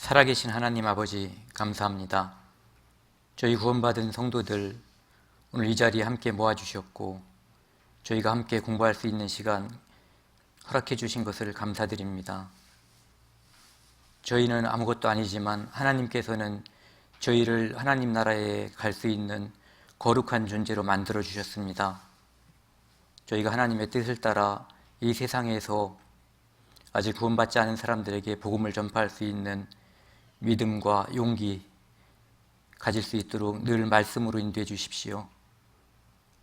살아계신 하나님 아버지 감사합니다. 저희 구원받은 성도들 오늘 이 자리에 함께 모아주셨고 저희가 함께 공부할 수 있는 시간 허락해 주신 것을 감사드립니다. 저희는 아무것도 아니지만 하나님께서는 저희를 하나님 나라에 갈 수 있는 거룩한 존재로 만들어 주셨습니다. 저희가 하나님의 뜻을 따라 이 세상에서 아직 구원받지 않은 사람들에게 복음을 전파할 수 있는 믿음과 용기 가질 수 있도록 늘 말씀으로 인도해 주십시오.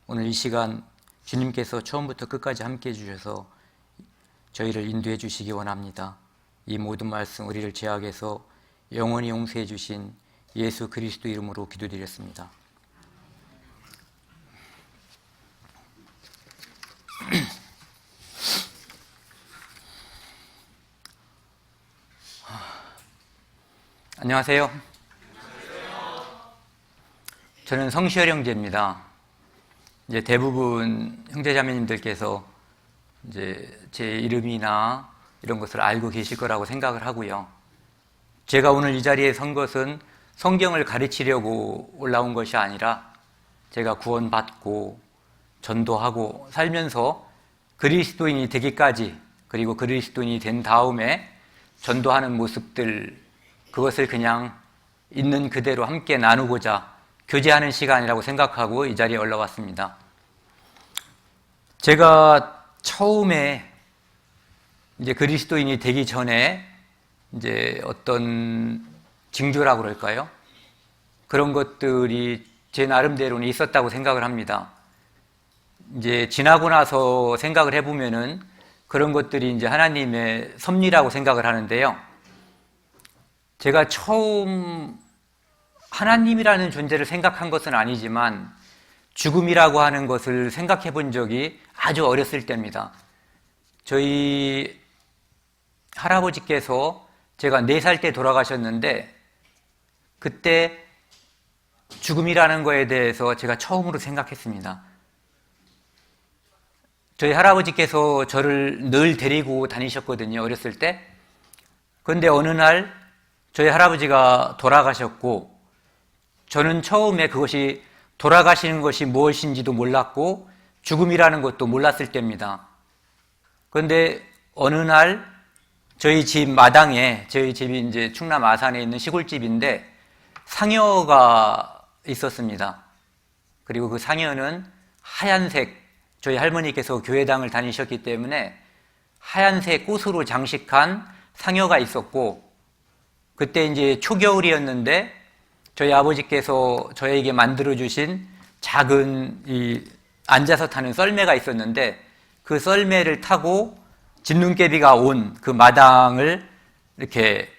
오늘 이 시간 주님께서 처음부터 끝까지 함께 해주셔서 저희를 인도해 주시기 원합니다. 이 모든 말씀 우리를 제약에서 영원히 용서해 주신 예수 그리스도 이름으로 기도드렸습니다. 안녕하세요. 저는 성시열 형제입니다. 이제 대부분 형제자매님들께서 이제 제 이름이나 이런 것을 알고 계실 거라고 생각을 하고요. 제가 오늘 이 자리에 선 것은 성경을 가르치려고 올라온 것이 아니라 제가 구원받고 전도하고 살면서 그리스도인이 되기까지, 그리고 그리스도인이 된 다음에 전도하는 모습들, 그것을 그냥 있는 그대로 함께 나누고자 교제하는 시간이라고 생각하고 이 자리에 올라왔습니다. 제가 처음에 이제 그리스도인이 되기 전에 이제 어떤 징조라고 그럴까요? 그런 것들이 제 나름대로는 있었다고 생각을 합니다. 이제 지나고 나서 생각을 해보면은 그런 것들이 이제 하나님의 섭리라고 생각을 하는데요. 제가 처음 하나님이라는 존재를 생각한 것은 아니지만 죽음이라고 하는 것을 생각해 본 적이 아주 어렸을 때입니다. 저희 할아버지께서 제가 4살 때 돌아가셨는데 그때 죽음이라는 거에 대해서 제가 처음으로 생각했습니다. 저희 할아버지께서 저를 늘 데리고 다니셨거든요, 어렸을 때. 그런데 어느 날 저희 할아버지가 돌아가셨고 저는 처음에 그것이 돌아가시는 것이 무엇인지도 몰랐고 죽음이라는 것도 몰랐을 때입니다. 그런데 어느 날 저희 집 마당에, 저희 집이 이제 충남 아산에 있는 시골집인데 상여가 있었습니다. 그리고 그 상여는 하얀색, 저희 할머니께서 교회당을 다니셨기 때문에 하얀색 꽃으로 장식한 상여가 있었고, 그때 이제 초겨울이었는데 저희 아버지께서 저에게 만들어주신 작은 앉아서 타는 썰매가 있었는데 그 썰매를 타고 진눈깨비가 온 그 마당을 이렇게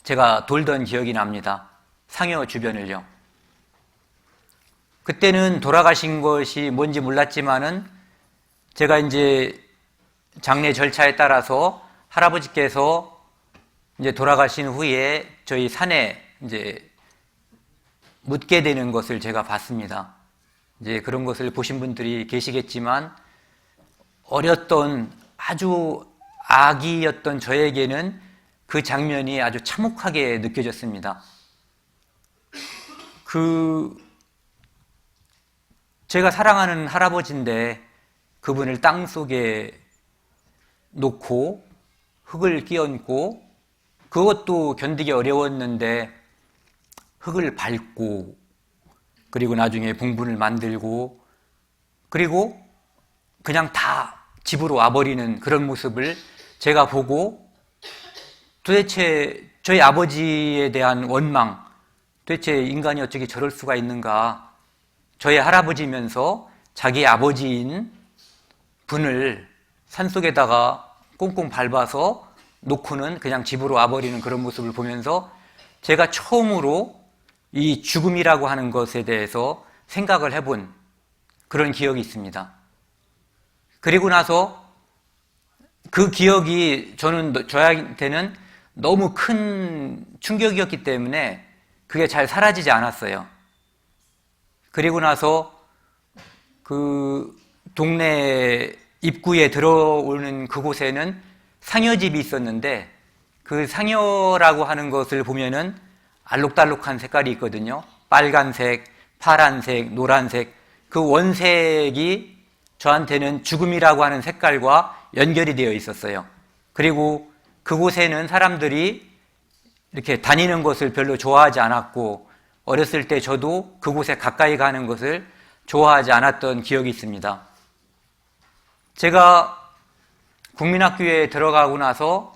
제가 돌던 기억이 납니다. 상여 주변을요. 그때는 돌아가신 것이 뭔지 몰랐지만은 제가 이제 장례 절차에 따라서 할아버지께서 이제 돌아가신 후에 저희 산에 이제 묻게 되는 것을 제가 봤습니다. 이제 그런 것을 보신 분들이 계시겠지만 어렸던 아주 아기였던 저에게는 그 장면이 아주 참혹하게 느껴졌습니다. 제가 사랑하는 할아버지인데 그분을 땅 속에 놓고 흙을 끼얹고 그것도 견디기 어려웠는데 흙을 밟고 그리고 나중에 봉분을 만들고 그리고 그냥 다 집으로 와버리는 그런 모습을 제가 보고 도대체 저희 아버지에 대한 원망, 도대체 인간이 어떻게 저럴 수가 있는가, 저희 할아버지면서 자기 아버지인 분을 산속에다가 꽁꽁 밟아서 놓고는 그냥 집으로 와버리는 그런 모습을 보면서 제가 처음으로 이 죽음이라고 하는 것에 대해서 생각을 해본 그런 기억이 있습니다. 그리고 나서 그 기억이 저한테는 너무 큰 충격이었기 때문에 그게 잘 사라지지 않았어요. 그리고 나서 그 동네 입구에 들어오는 그곳에는 상여집이 있었는데 그 상여라고 하는 것을 보면은 알록달록한 색깔이 있거든요. 빨간색, 파란색, 노란색. 그 원색이 저한테는 죽음이라고 하는 색깔과 연결이 되어 있었어요. 그리고 그곳에는 사람들이 이렇게 다니는 것을 별로 좋아하지 않았고, 어렸을 때 저도 그곳에 가까이 가는 것을 좋아하지 않았던 기억이 있습니다. 제가 국민학교에 들어가고 나서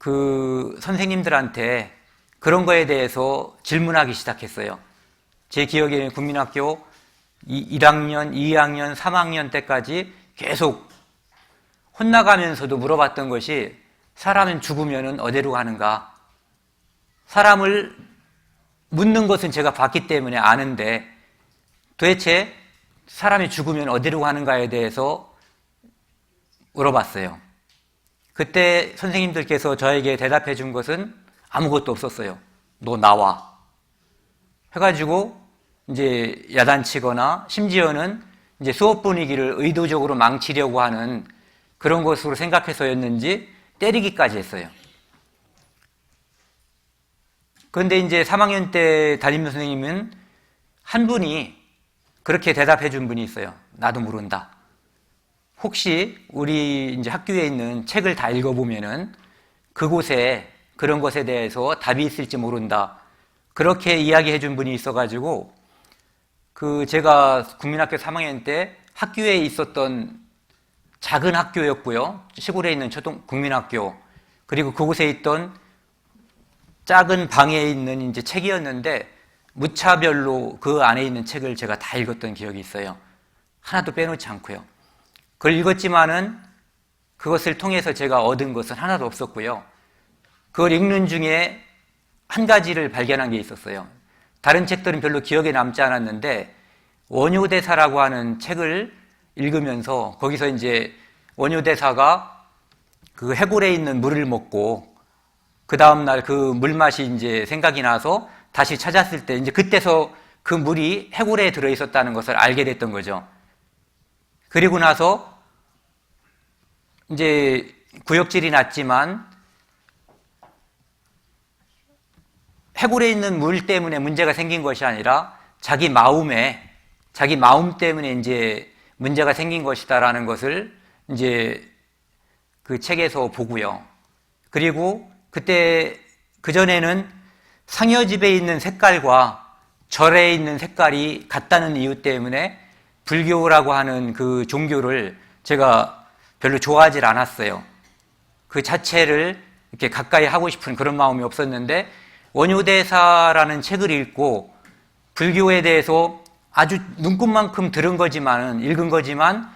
그 선생님들한테 그런 거에 대해서 질문하기 시작했어요. 제 기억에는 국민학교 1학년, 2학년, 3학년 때까지 계속 혼나가면서도 물어봤던 것이 사람은 죽으면 어디로 가는가? 사람을 묻는 것은 제가 봤기 때문에 아는데 도대체 사람이 죽으면 어디로 가는가에 대해서 물어봤어요. 그때 선생님들께서 저에게 대답해 준 것은 아무것도 없었어요. 너 나와. 해가지고 이제 야단치거나 심지어는 이제 수업 분위기를 의도적으로 망치려고 하는 그런 것으로 생각해서였는지 때리기까지 했어요. 그런데 이제 3학년 때 담임 선생님은 한 분이 그렇게 대답해 준 분이 있어요. 나도 모른다. 혹시 우리 이제 학교에 있는 책을 다 읽어보면은 그곳에 그런 것에 대해서 답이 있을지 모른다. 그렇게 이야기해 준 분이 있어가지고 그 제가 국민학교 3학년 때 학교에 있었던 작은 학교였고요. 시골에 있는 국민학교. 그리고 그곳에 있던 작은 방에 있는 이제 책이었는데 무차별로 그 안에 있는 책을 제가 다 읽었던 기억이 있어요. 하나도 빼놓지 않고요. 그걸 읽었지만은 그것을 통해서 제가 얻은 것은 하나도 없었고요. 그걸 읽는 중에 한 가지를 발견한 게 있었어요. 다른 책들은 별로 기억에 남지 않았는데 원효대사라고 하는 책을 읽으면서 거기서 이제 원효대사가 그 해골에 있는 물을 먹고 그 다음날 그 물맛이 이제 생각이 나서 다시 찾았을 때 이제 그때서 그 물이 해골에 들어있었다는 것을 알게 됐던 거죠. 그리고 나서 이제 구역질이 났지만 해골에 있는 물 때문에 문제가 생긴 것이 아니라 자기 마음 때문에 이제 문제가 생긴 것이다라는 것을 이제 그 책에서 보고요. 그리고 그때 그전에는 상여집에 있는 색깔과 절에 있는 색깔이 같다는 이유 때문에 불교라고 하는 그 종교를 제가 별로 좋아하지 않았어요. 그 자체를 이렇게 가까이 하고 싶은 그런 마음이 없었는데 원효대사라는 책을 읽고 불교에 대해서 아주 눈꽃만큼 들은 거지만 읽은 거지만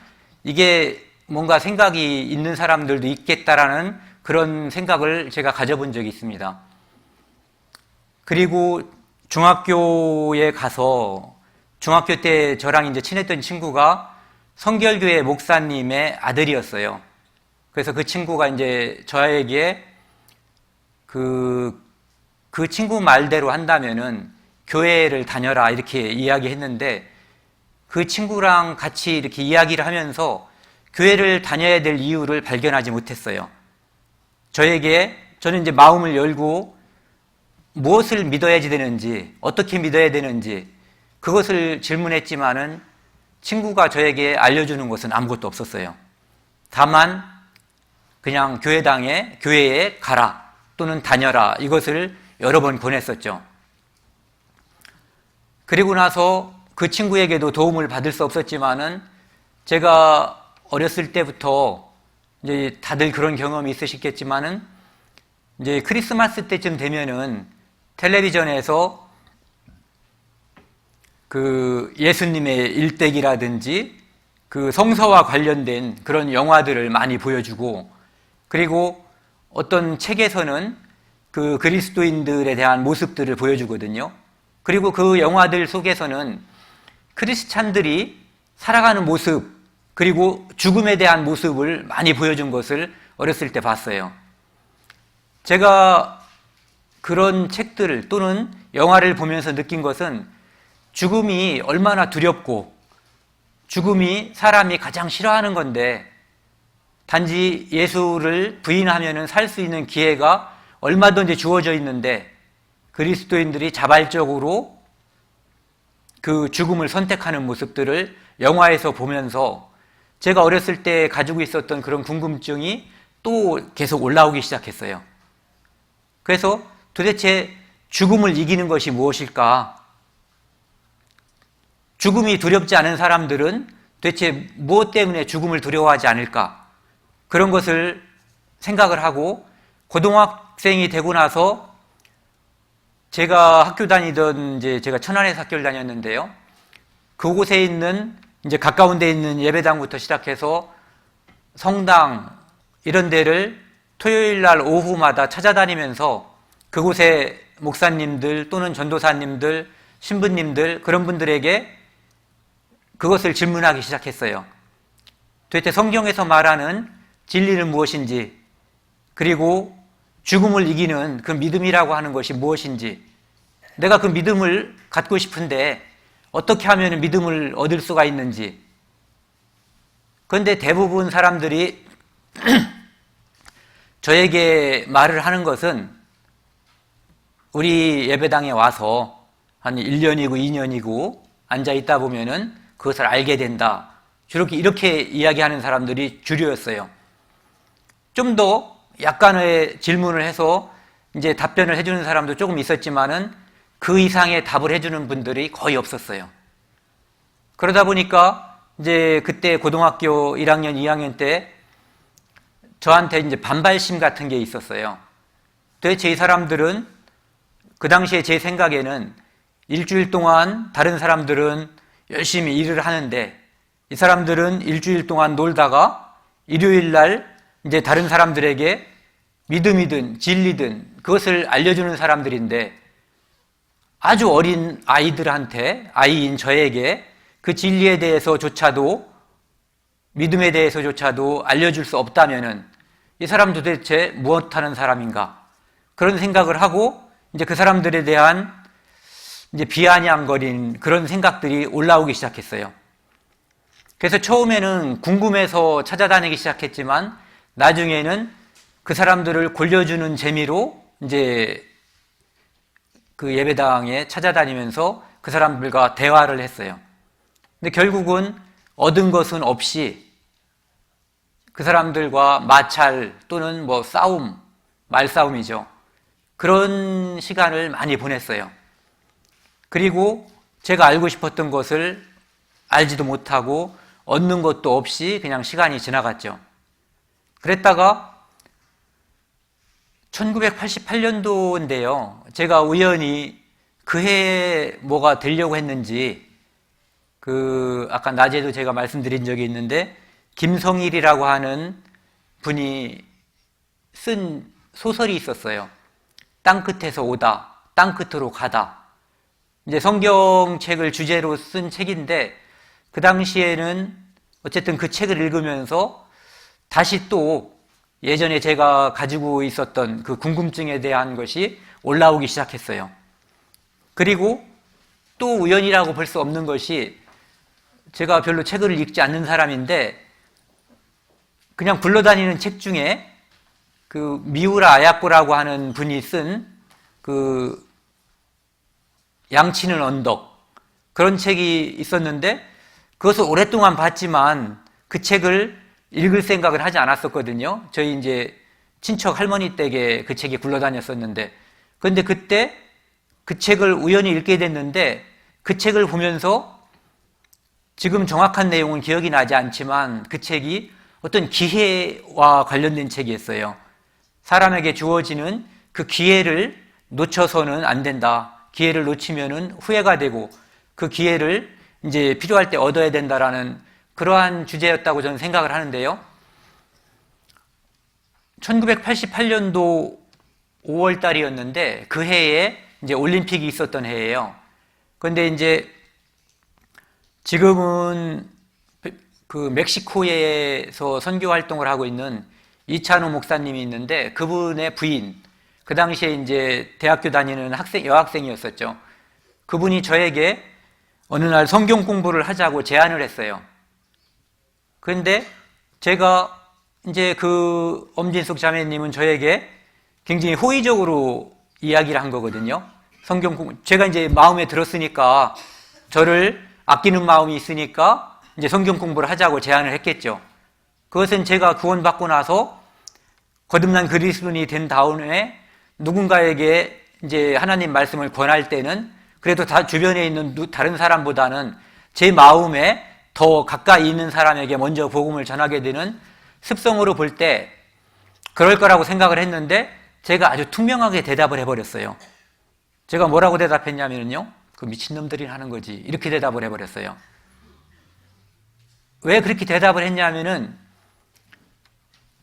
이게 뭔가 생각이 있는 사람들도 있겠다라는 그런 생각을 제가 가져본 적이 있습니다. 그리고 중학교에 가서 중학교 때 저랑 이제 친했던 친구가 성결교회 목사님의 아들이었어요. 그래서 그 친구가 이제 저에게 그 친구 말대로 한다면은 교회를 다녀라 이렇게 이야기했는데 그 친구랑 같이 이렇게 이야기를 하면서 교회를 다녀야 될 이유를 발견하지 못했어요. 저는 이제 마음을 열고 무엇을 믿어야지 되는지, 어떻게 믿어야 되는지 그것을 질문했지만은 친구가 저에게 알려주는 것은 아무것도 없었어요. 다만 그냥 교회에 가라 또는 다녀라 이것을 여러 번 권했었죠. 그리고 나서 그 친구에게도 도움을 받을 수 없었지만은 제가 어렸을 때부터 이제 다들 그런 경험이 있으시겠지만은 이제 크리스마스 때쯤 되면은 텔레비전에서 그 예수님의 일대기라든지 그 성서와 관련된 그런 영화들을 많이 보여주고 그리고 어떤 책에서는 그 그리스도인들에 대한 모습들을 보여주거든요. 그리고 그 영화들 속에서는 크리스찬들이 살아가는 모습 그리고 죽음에 대한 모습을 많이 보여준 것을 어렸을 때 봤어요. 제가 그런 책들 또는 영화를 보면서 느낀 것은 죽음이 얼마나 두렵고 죽음이 사람이 가장 싫어하는 건데 단지 예수를 부인하면은 살 수 있는 기회가 얼마든지 주어져 있는데 그리스도인들이 자발적으로 그 죽음을 선택하는 모습들을 영화에서 보면서 제가 어렸을 때 가지고 있었던 그런 궁금증이 또 계속 올라오기 시작했어요. 그래서 도대체 죽음을 이기는 것이 무엇일까? 죽음이 두렵지 않은 사람들은 도대체 무엇 때문에 죽음을 두려워하지 않을까? 그런 것을 생각을 하고 고등학생이 되고 나서 제가 학교 다니던 제가 천안에서 학교를 다녔는데요. 그곳에 있는 가까운 데 있는 예배당부터 시작해서 성당 이런 데를 토요일 날 오후마다 찾아다니면서 그곳에 목사님들 또는 전도사님들, 신부님들 그런 분들에게 그것을 질문하기 시작했어요. 도대체 성경에서 말하는 진리는 무엇인지, 그리고 죽음을 이기는 그 믿음이라고 하는 것이 무엇인지, 내가 그 믿음을 갖고 싶은데 어떻게 하면 믿음을 얻을 수가 있는지. 그런데 대부분 사람들이 저에게 말을 하는 것은 우리 예배당에 와서 한 1년이고 2년이고 앉아 있다 보면은 그것을 알게 된다. 이렇게 이야기하는 사람들이 주류였어요. 좀 더 약간의 질문을 해서 답변을 해주는 사람도 조금 있었지만은 그 이상의 답을 해주는 분들이 거의 없었어요. 그러다 보니까 그때 고등학교 1학년, 2학년 때 저한테 반발심 같은 게 있었어요. 도대체 이 사람들은 그 당시에 제 생각에는 일주일 동안 다른 사람들은 열심히 일을 하는데 이 사람들은 일주일 동안 놀다가 일요일 날 다른 사람들에게 믿음이든 진리든 그것을 알려주는 사람들인데 아주 어린 아이들한테, 아이인 저에게 그 진리에 대해서조차도 믿음에 대해서조차도 알려줄 수 없다면은 이 사람 도대체 무엇하는 사람인가? 그런 생각을 하고 그 사람들에 대한 비아냥거린 그런 생각들이 올라오기 시작했어요. 그래서 처음에는 궁금해서 찾아다니기 시작했지만 나중에는 그 사람들을 골려주는 재미로 그 예배당에 찾아다니면서 그 사람들과 대화를 했어요. 근데 결국은 얻은 것은 없이 그 사람들과 마찰 또는 싸움, 말싸움이죠. 그런 시간을 많이 보냈어요. 그리고 제가 알고 싶었던 것을 알지도 못하고 얻는 것도 없이 그냥 시간이 지나갔죠. 그랬다가 1988년도인데요. 제가 우연히 그 해에 뭐가 되려고 했는지 아까 낮에도 제가 말씀드린 적이 있는데 김성일이라고 하는 분이 쓴 소설이 있었어요. 땅끝에서 오다, 땅끝으로 가다. 성경책을 주제로 쓴 책인데 그 당시에는 어쨌든 그 책을 읽으면서 다시 또 예전에 제가 가지고 있었던 그 궁금증에 대한 것이 올라오기 시작했어요. 그리고 또 우연이라고 볼 수 없는 것이 제가 별로 책을 읽지 않는 사람인데 그냥 굴러다니는 책 중에 그 미우라 아야코라고 하는 분이 쓴 그 양치는 언덕 그런 책이 있었는데 그것을 오랫동안 봤지만 그 책을 읽을 생각을 하지 않았었거든요. 저희 친척 할머니 댁에 그 책이 굴러다녔었는데 그런데 그때 그 책을 우연히 읽게 됐는데 그 책을 보면서 지금 정확한 내용은 기억이 나지 않지만 그 책이 어떤 기회와 관련된 책이었어요. 사람에게 주어지는 그 기회를 놓쳐서는 안 된다. 기회를 놓치면은 후회가 되고 그 기회를 필요할 때 얻어야 된다라는 그러한 주제였다고 저는 생각을 하는데요. 1988년도 5월 달이었는데 그 해에 올림픽이 있었던 해예요. 그런데 지금은 그 멕시코에서 선교 활동을 하고 있는 이찬호 목사님이 있는데 그분의 부인, 그 당시에 대학교 다니는 여학생이었었죠. 그분이 저에게 어느 날 성경 공부를 하자고 제안을 했어요. 그런데 제가 이제 그 엄진숙 자매님은 저에게 굉장히 호의적으로 이야기를 한 거거든요. 성경 공부, 제가 이제 마음에 들었으니까, 저를 아끼는 마음이 있으니까 이제 성경 공부를 하자고 제안을 했겠죠. 그것은 제가 구원받고 나서 거듭난 그리스도인이 된 다음에 누군가에게 이제 하나님 말씀을 권할 때는 그래도 다 주변에 있는 다른 사람보다는 제 마음에 더 가까이 있는 사람에게 먼저 복음을 전하게 되는 습성으로 볼 때 그럴 거라고 생각을 했는데 제가 아주 투명하게 대답을 해버렸어요. 제가 뭐라고 대답했냐면요, 그 미친놈들이 하는 거지, 이렇게 대답을 해버렸어요. 왜 그렇게 대답을 했냐면은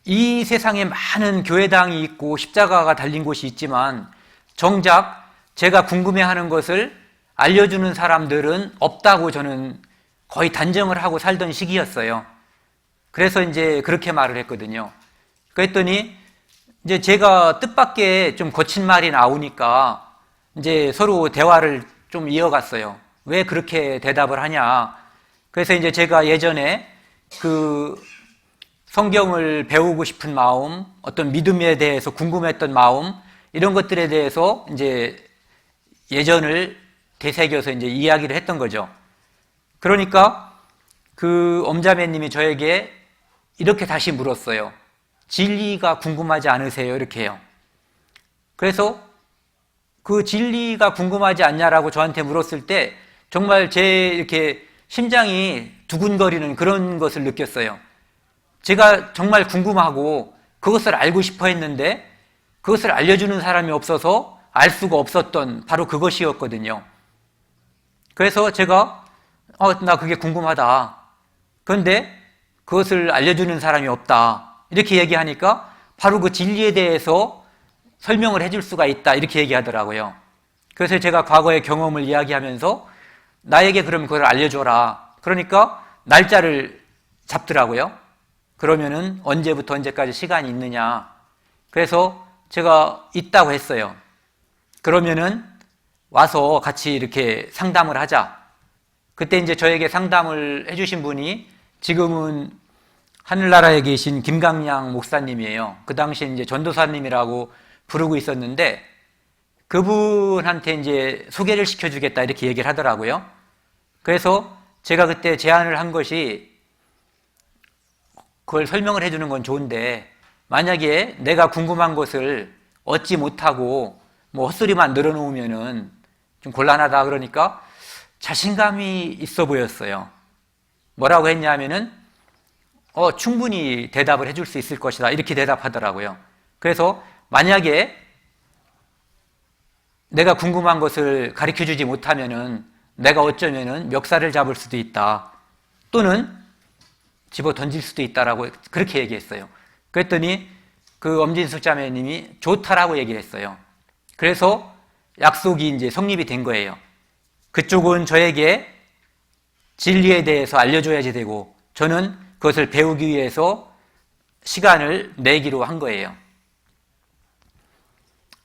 이 세상에 많은 교회당이 있고 십자가가 달린 곳이 있지만 정작 제가 궁금해하는 것을 알려주는 사람들은 없다고 저는 거의 단정을 하고 살던 시기였어요. 그래서 이제 그렇게 말을 했거든요. 그랬더니 이제 제가 뜻밖의 좀 거친 말이 나오니까 이제 서로 대화를 좀 이어갔어요. 왜 그렇게 대답을 하냐. 그래서 이제 제가 예전에 그 성경을 배우고 싶은 마음, 어떤 믿음에 대해서 궁금했던 마음, 이런 것들에 대해서 이제 예전을 되새겨서 이제 이야기를 했던 거죠. 그러니까 그 엄자매님이 저에게 이렇게 다시 물었어요. 진리가 궁금하지 않으세요? 이렇게 해요. 그래서 그 진리가 궁금하지 않냐라고 저한테 물었을 때 정말 제 이렇게 심장이 두근거리는 그런 것을 느꼈어요. 제가 정말 궁금하고 그것을 알고 싶어 했는데 그것을 알려주는 사람이 없어서 알 수가 없었던 바로 그것이었거든요. 그래서 제가 나 그게 궁금하다. 그런데 그것을 알려주는 사람이 없다. 이렇게 얘기하니까 바로 그 진리에 대해서 설명을 해줄 수가 있다. 이렇게 얘기하더라고요. 그래서 제가 과거의 경험을 이야기하면서 나에게 그럼 그걸 알려줘라. 그러니까 날짜를 잡더라고요. 그러면은 언제부터 언제까지 시간이 있느냐. 그래서 제가 있다고 했어요. 그러면은 와서 같이 이렇게 상담을 하자. 그때 이제 저에게 상담을 해주신 분이 지금은 하늘나라에 계신 김강량 목사님이에요. 그 당시에 이제 전도사님이라고 부르고 있었는데 그분한테 이제 소개를 시켜주겠다 이렇게 얘기를 하더라고요. 그래서 제가 그때 제안을 한 것이 그걸 설명을 해주는 건 좋은데 만약에 내가 궁금한 것을 얻지 못하고 뭐 헛소리만 늘어놓으면은 좀 곤란하다. 그러니까 자신감이 있어 보였어요. 뭐라고 했냐면은 충분히 대답을 해줄 수 있을 것이다. 이렇게 대답하더라고요. 그래서 만약에 내가 궁금한 것을 가르쳐주지 못하면은 내가 어쩌면은 멱살을 잡을 수도 있다. 또는 집어 던질 수도 있다라고 그렇게 얘기했어요. 그랬더니 그 엄진숙 자매님이 좋다라고 얘기를 했어요. 그래서 약속이 이제 성립이 된 거예요. 그쪽은 저에게 진리에 대해서 알려줘야지 되고 저는 그것을 배우기 위해서 시간을 내기로 한 거예요.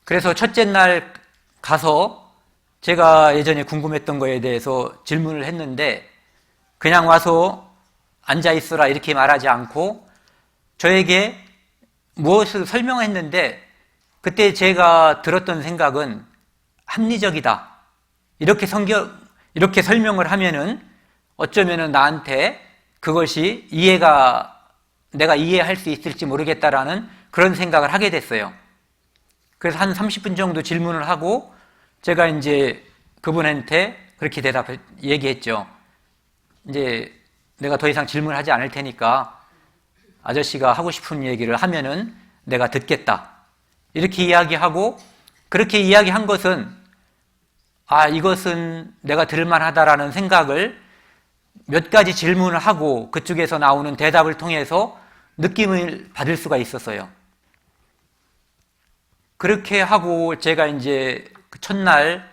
그래서 첫째 날 가서 제가 예전에 궁금했던 거에 대해서 질문을 했는데 그냥 와서 앉아있어라 이렇게 말하지 않고 저에게 무엇을 설명했는데 그때 제가 들었던 생각은 합리적이다. 이렇게 설명을 하면은 어쩌면은 나한테 그것이 내가 이해할 수 있을지 모르겠다라는 그런 생각을 하게 됐어요. 그래서 한 30분 정도 질문을 하고 제가 이제 그분한테 그렇게 얘기했죠. 이제 내가 더 이상 질문하지 않을 테니까 아저씨가 하고 싶은 얘기를 하면은 내가 듣겠다. 이렇게 이야기하고 그렇게 이야기한 것은 이것은 내가 들을만하다라는 생각을 몇 가지 질문을 하고 그쪽에서 나오는 대답을 통해서 느낌을 받을 수가 있었어요. 그렇게 하고 제가 이제 그 첫날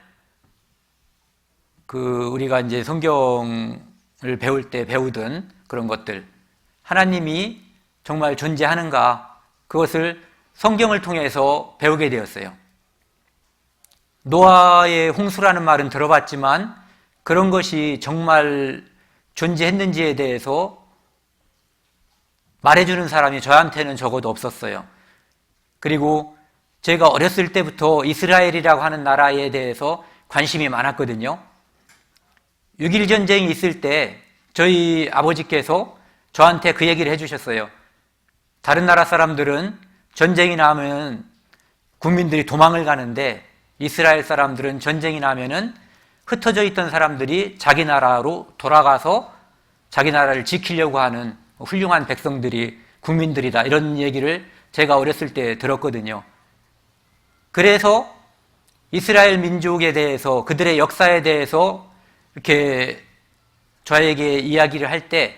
우리가 이제 성경을 배울 때 배우던 그런 것들, 하나님이 정말 존재하는가, 그것을 성경을 통해서 배우게 되었어요. 노아의 홍수라는 말은 들어봤지만 그런 것이 정말 존재했는지에 대해서 말해주는 사람이 저한테는 적어도 없었어요. 그리고 제가 어렸을 때부터 이스라엘이라고 하는 나라에 대해서 관심이 많았거든요. 6.1 전쟁이 있을 때 저희 아버지께서 저한테 그 얘기를 해주셨어요. 다른 나라 사람들은 전쟁이 나면 국민들이 도망을 가는데 이스라엘 사람들은 전쟁이 나면은 흩어져 있던 사람들이 자기 나라로 돌아가서 자기 나라를 지키려고 하는 훌륭한 백성들이 국민들이다, 이런 얘기를 제가 어렸을 때 들었거든요. 그래서 이스라엘 민족에 대해서, 그들의 역사에 대해서 이렇게 저에게 이야기를 할 때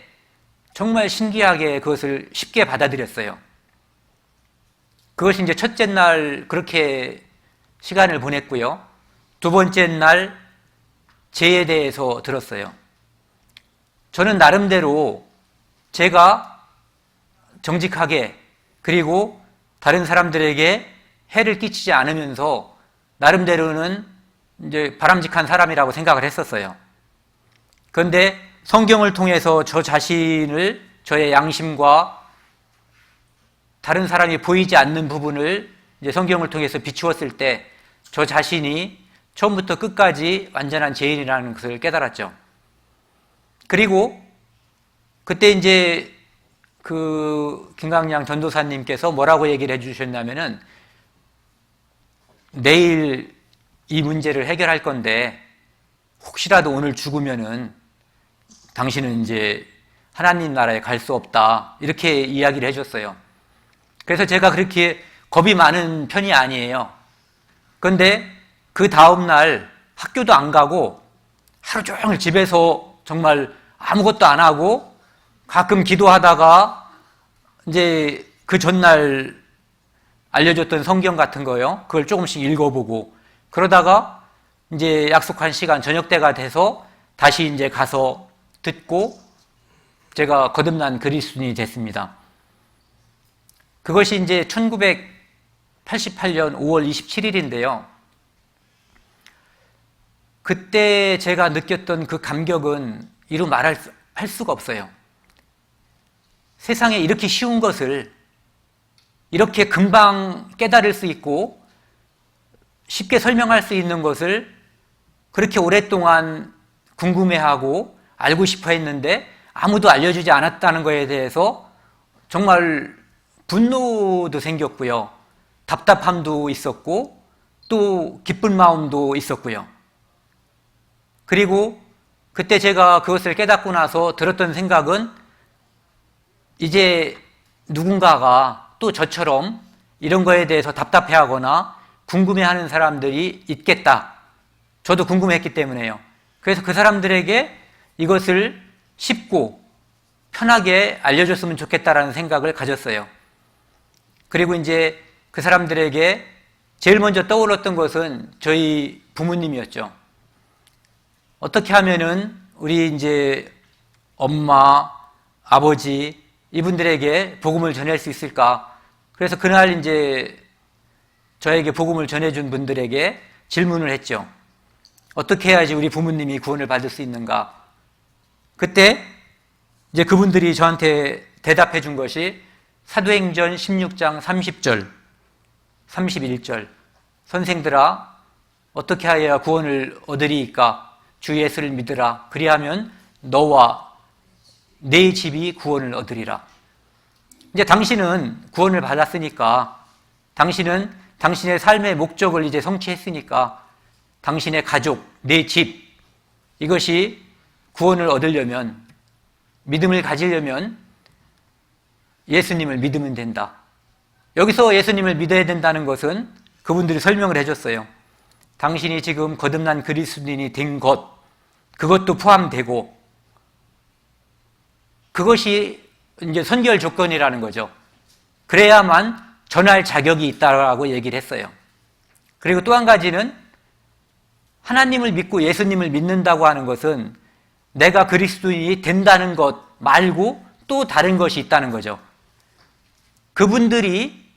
정말 신기하게 그것을 쉽게 받아들였어요. 그것이 이제 첫째 날 그렇게 시간을 보냈고요. 두 번째 날 죄에 대해서 들었어요. 저는 나름대로 제가 정직하게, 그리고 다른 사람들에게 해를 끼치지 않으면서 나름대로는 이제 바람직한 사람이라고 생각을 했었어요. 그런데 성경을 통해서 저 자신을, 저의 양심과 다른 사람이 보이지 않는 부분을 이제 성경을 통해서 비추었을 때 저 자신이 처음부터 끝까지 완전한 죄인이라는 것을 깨달았죠. 그리고 그때 이제 그 김강량 전도사님께서 뭐라고 얘기를 해주셨냐면은, 내일 이 문제를 해결할 건데 혹시라도 오늘 죽으면은 당신은 이제 하나님 나라에 갈 수 없다, 이렇게 이야기를 해줬어요. 그래서 제가 그렇게 겁이 많은 편이 아니에요. 그런데 그 다음날 학교도 안 가고 하루 종일 집에서 정말 아무것도 안 하고 가끔 기도하다가 이제 그 전날 알려줬던 성경 같은 거요, 그걸 조금씩 읽어보고, 그러다가 이제 약속한 시간 저녁 때가 돼서 다시 이제 가서 듣고 제가 거듭난 그리스도인이 됐습니다. 그것이 이제 1988년 5월 27일인데요. 그때 제가 느꼈던 그 감격은 이루 말할 수가 없어요. 세상에 이렇게 쉬운 것을 이렇게 금방 깨달을 수 있고 쉽게 설명할 수 있는 것을 그렇게 오랫동안 궁금해하고 알고 싶어 했는데 아무도 알려주지 않았다는 것에 대해서 정말 분노도 생겼고요, 답답함도 있었고 또 기쁜 마음도 있었고요. 그리고 그때 제가 그것을 깨닫고 나서 들었던 생각은, 이제 누군가가 또 저처럼 이런 거에 대해서 답답해하거나 궁금해하는 사람들이 있겠다. 저도 궁금했기 때문에요. 그래서 그 사람들에게 이것을 쉽고 편하게 알려줬으면 좋겠다라는 생각을 가졌어요. 그리고 이제 그 사람들에게 제일 먼저 떠올랐던 것은 저희 부모님이었죠. 어떻게 하면은 우리 이제 엄마, 아버지, 이분들에게 복음을 전할 수 있을까? 그래서 그날 이제 저에게 복음을 전해준 분들에게 질문을 했죠. 어떻게 해야지 우리 부모님이 구원을 받을 수 있는가? 그때 이제 그분들이 저한테 대답해 준 것이 사도행전 16장 30절, 31절. 선생들아, 어떻게 하여야 구원을 얻으리이까? 주 예수를 믿으라. 그리하면 너와 내 집이 구원을 얻으리라. 이제 당신은 구원을 받았으니까, 당신은 당신의 삶의 목적을 이제 성취했으니까 당신의 가족, 내 집, 이것이 구원을 얻으려면, 믿음을 가지려면 예수님을 믿으면 된다. 여기서 예수님을 믿어야 된다는 것은 그분들이 설명을 해줬어요. 당신이 지금 거듭난 그리스도인이 된 것, 그것도 포함되고, 그것이 이제 선결 조건이라는 거죠. 그래야만 전할 자격이 있다라고 얘기를 했어요. 그리고 또 한 가지는, 하나님을 믿고 예수님을 믿는다고 하는 것은 내가 그리스도인이 된다는 것 말고 또 다른 것이 있다는 거죠. 그분들이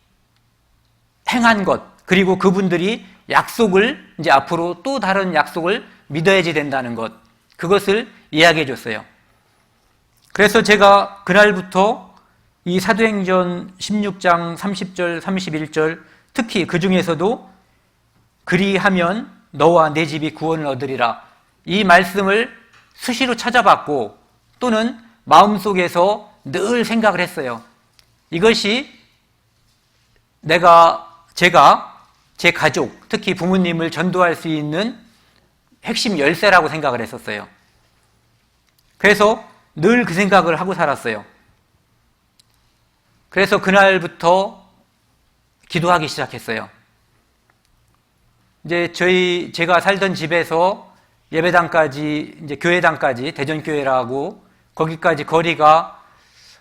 행한 것, 그리고 그분들이 약속을, 이제 앞으로 또 다른 약속을 믿어야지 된다는 것, 그것을 이야기해 줬어요. 그래서 제가 그날부터 이 사도행전 16장 30절, 31절, 특히 그 중에서도 그리하면 너와 내 집이 구원을 얻으리라, 이 말씀을 수시로 찾아봤고 또는 마음속에서 늘 생각을 했어요. 이것이 제가 제 가족, 특히 부모님을 전도할 수 있는 핵심 열쇠라고 생각을 했었어요. 그래서 늘 그 생각을 하고 살았어요. 그래서 그날부터 기도하기 시작했어요. 이제 제가 살던 집에서 예배당까지, 이제 교회당까지, 대전교회라고, 거기까지 거리가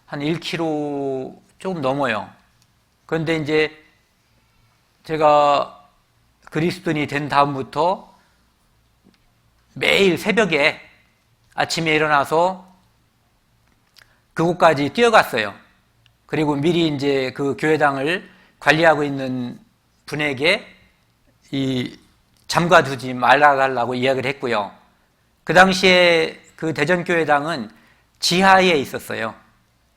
한 1km 조금 넘어요. 그런데 이제 제가 그리스도인이 된 다음부터 매일 새벽에 아침에 일어나서 그곳까지 뛰어갔어요. 그리고 미리 이제 그 교회당을 관리하고 있는 분에게 잠가두지 말라고 이야기를 했고요. 그 당시에 그 대전교회당은 지하에 있었어요.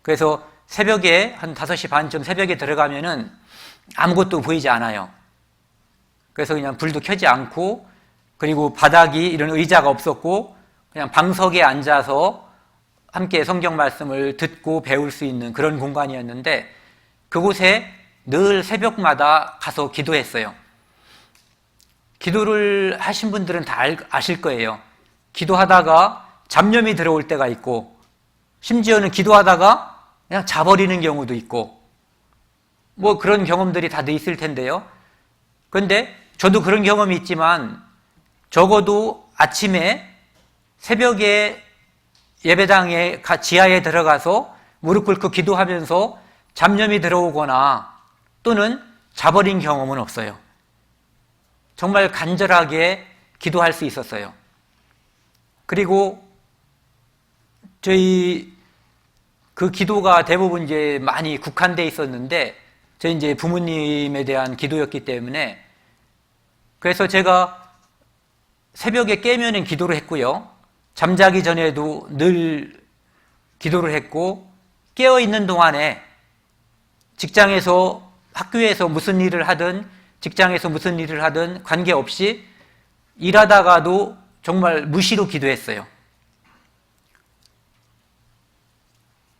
그래서 새벽에 한 5시 반쯤 새벽에 들어가면은 아무것도 보이지 않아요. 그래서 그냥 불도 켜지 않고, 그리고 바닥이 이런 의자가 없었고 그냥 방석에 앉아서 함께 성경 말씀을 듣고 배울 수 있는 그런 공간이었는데, 그곳에 늘 새벽마다 가서 기도했어요. 기도를 하신 분들은 다 아실 거예요. 기도하다가 잡념이 들어올 때가 있고, 심지어는 기도하다가 그냥 자버리는 경우도 있고, 뭐 그런 경험들이 다들 있을 텐데요. 그런데 저도 그런 경험이 있지만, 적어도 아침에 새벽에 예배당에 지하에 들어가서 무릎 꿇고 기도하면서 잡념이 들어오거나 또는 자버린 경험은 없어요. 정말 간절하게 기도할 수 있었어요. 그리고 저희 그 기도가 대부분 이제 많이 국한돼 있었는데, 저희 이제 부모님에 대한 기도였기 때문에, 그래서 제가 새벽에 깨면은 기도를 했고요. 잠자기 전에도 늘 기도를 했고, 깨어있는 동안에 직장에서, 학교에서 무슨 일을 하든, 직장에서 무슨 일을 하든 관계없이 일하다가도 정말 무시로 기도했어요.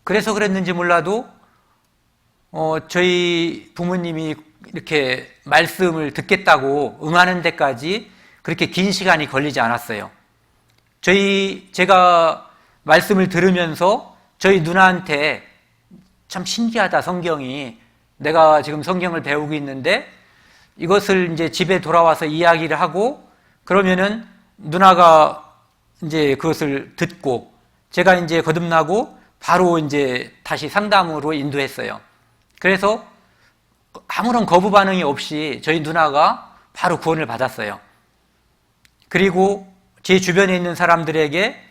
그래서 그랬는지 몰라도 저희 부모님이 이렇게 말씀을 듣겠다고 응하는 데까지 그렇게 긴 시간이 걸리지 않았어요. 제가 말씀을 들으면서 저희 누나한테 참 신기하다, 성경이. 내가 지금 성경을 배우고 있는데 이것을 이제 집에 돌아와서 이야기를 하고, 그러면은 누나가 이제 그것을 듣고, 제가 이제 거듭나고 바로 이제 다시 상담으로 인도했어요. 그래서 아무런 거부 반응이 없이 저희 누나가 바로 구원을 받았어요. 그리고 제 주변에 있는 사람들에게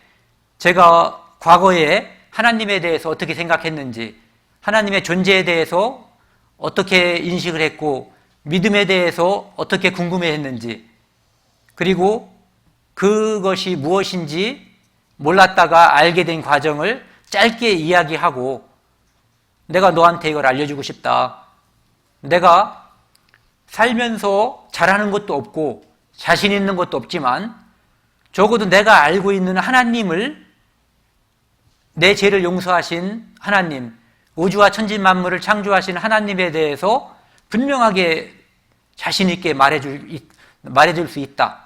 제가 과거에 하나님에 대해서 어떻게 생각했는지, 하나님의 존재에 대해서 어떻게 인식을 했고, 믿음에 대해서 어떻게 궁금해했는지, 그리고 그것이 무엇인지 몰랐다가 알게 된 과정을 짧게 이야기하고, 내가 너한테 이걸 알려주고 싶다. 내가 살면서 잘하는 것도 없고 자신 있는 것도 없지만 적어도 내가 알고 있는 하나님을, 내 죄를 용서하신 하나님, 우주와 천지 만물을 창조하신 하나님에 대해서 분명하게 자신 있게 말해줄 수 있다.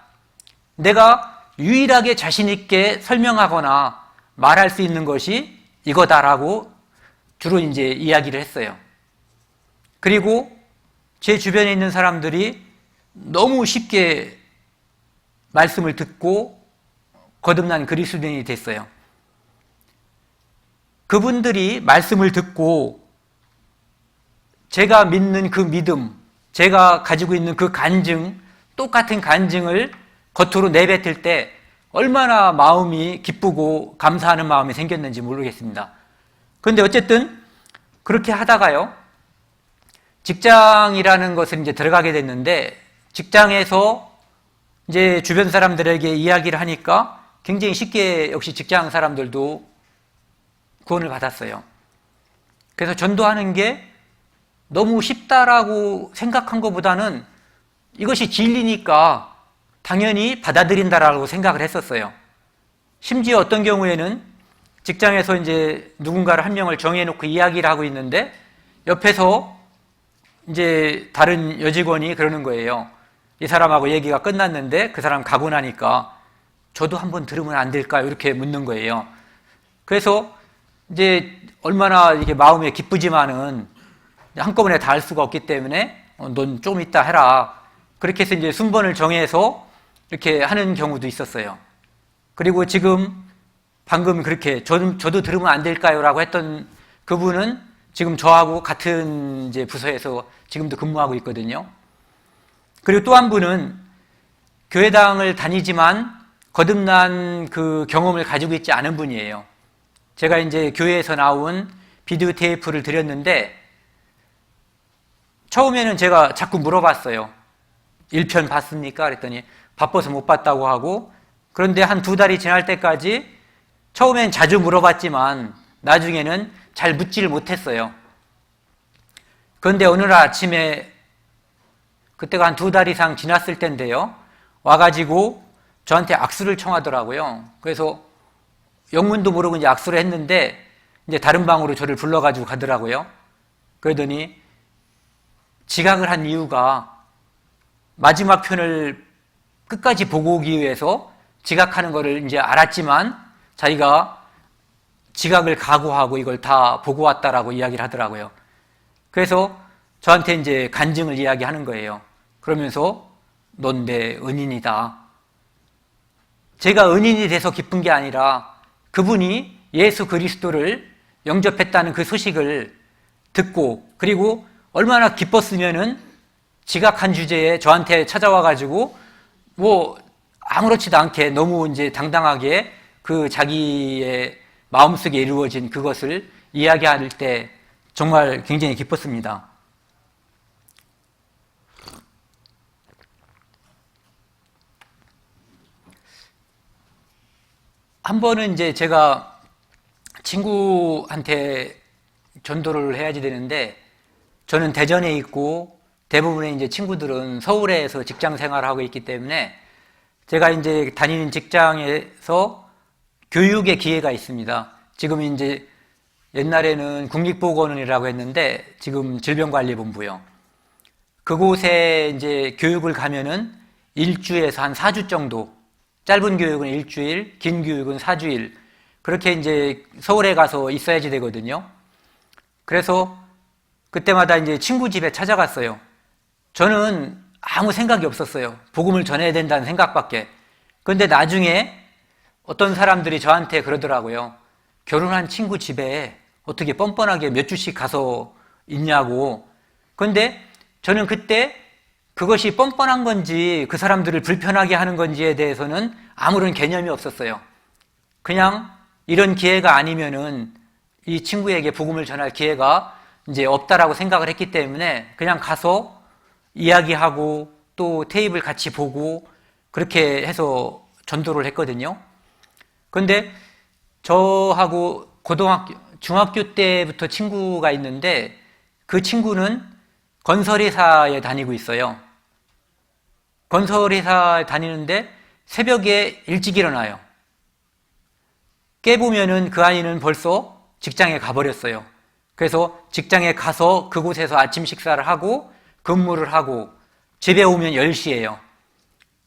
내가 유일하게 자신 있게 설명하거나 말할 수 있는 것이 이거다라고 주로 이제 이야기를 했어요. 그리고 제 주변에 있는 사람들이 너무 쉽게 말씀을 듣고 거듭난 그리스도인이 됐어요. 그분들이 말씀을 듣고 제가 믿는 그 믿음, 제가 가지고 있는 그 간증, 똑같은 간증을 겉으로 내뱉을 때 얼마나 마음이 기쁘고 감사하는 마음이 생겼는지 모르겠습니다. 그런데 어쨌든 그렇게 하다가요, 직장이라는 것을 이제 들어가게 됐는데, 직장에서 이제 주변 사람들에게 이야기를 하니까 굉장히 쉽게 역시 직장 사람들도 구원을 받았어요. 그래서 전도하는 게 너무 쉽다라고 생각한 것보다는 이것이 진리니까 당연히 받아들인다라고 생각을 했었어요. 심지어 어떤 경우에는 직장에서 이제 누군가를 한 명을 정해놓고 이야기를 하고 있는데 옆에서 이제 다른 여직원이 그러는 거예요. 이 사람하고 얘기가 끝났는데 그 사람 가고 나니까 저도 한번 들으면 안 될까요? 이렇게 묻는 거예요. 그래서 이제 얼마나 이게 마음에 기쁘지만은 한꺼번에 다 할 수가 없기 때문에 넌 좀 이따 해라. 그렇게 해서 이제 순번을 정해서 이렇게 하는 경우도 있었어요. 그리고 지금 방금 그렇게 저도 들으면 안 될까요? 라고 했던 그분은 지금 저하고 같은 이제 부서에서 지금도 근무하고 있거든요. 그리고 또 한 분은 교회당을 다니지만 거듭난 그 경험을 가지고 있지 않은 분이에요. 제가 이제 교회에서 나온 비디오 테이프를 드렸는데 처음에는 제가 자꾸 물어봤어요. 1편 봤습니까? 그랬더니 바빠서 못 봤다고 하고, 그런데 한 2달이 지날 때까지 처음엔 자주 물어봤지만 나중에는 잘 묻지를 못했어요. 그런데 어느 날 아침에, 그때가 한 2달 이상 지났을 때인데요, 와가지고 저한테 악수를 청하더라고요. 그래서 영문도 모르고 이제 악수를 했는데 이제 다른 방으로 저를 불러가지고 가더라고요. 그러더니 지각을 한 이유가 마지막 편을 끝까지 보고 오기 위해서 지각하는 거를 이제 알았지만 자기가 지각을 각오하고 이걸 다 보고 왔다라고 이야기를 하더라고요. 그래서 저한테 이제 간증을 이야기하는 거예요. 그러면서 넌 내 은인이다. 제가 은인이 돼서 기쁜 게 아니라 그분이 예수 그리스도를 영접했다는 그 소식을 듣고, 그리고 얼마나 기뻤으면은 지각한 주제에 저한테 찾아와가지고 뭐 아무렇지도 않게 너무 이제 당당하게 그 자기의 마음속에 이루어진 그것을 이야기할 때 정말 굉장히 기뻤습니다. 한 번은 이제 제가 친구한테 전도를 해야지 되는데, 저는 대전에 있고 대부분의 이제 친구들은 서울에서 직장 생활을 하고 있기 때문에 제가 이제 다니는 직장에서 교육의 기회가 있습니다. 지금 이제 옛날에는 국립보건원이라고 했는데 지금 질병관리본부요. 그곳에 이제 교육을 가면은 1주에서 한 4주 정도, 짧은 교육은 1주일, 긴 교육은 4주일, 그렇게 이제 서울에 가서 있어야지 되거든요. 그래서 그때마다 이제 친구 집에 찾아갔어요. 저는 아무 생각이 없었어요. 복음을 전해야 된다는 생각밖에. 그런데 나중에 어떤 사람들이 저한테 그러더라고요. 결혼한 친구 집에 어떻게 뻔뻔하게 몇 주씩 가서 있냐고. 그런데 저는 그때 그것이 뻔뻔한 건지 그 사람들을 불편하게 하는 건지에 대해서는 아무런 개념이 없었어요. 그냥 이런 기회가 아니면은 이 친구에게 복음을 전할 기회가 이제 없다라고 생각을 했기 때문에 그냥 가서 이야기하고 또 테이블 같이 보고 그렇게 해서 전도를 했거든요. 그런데 저하고 중학교 때부터 친구가 있는데 그 친구는 건설회사에 다니고 있어요. 건설회사에 다니는데 새벽에 일찍 일어나요. 깨보면은 그 아이는 벌써 직장에 가버렸어요. 그래서 직장에 가서 그곳에서 아침 식사를 하고 근무를 하고 집에 오면 10시예요.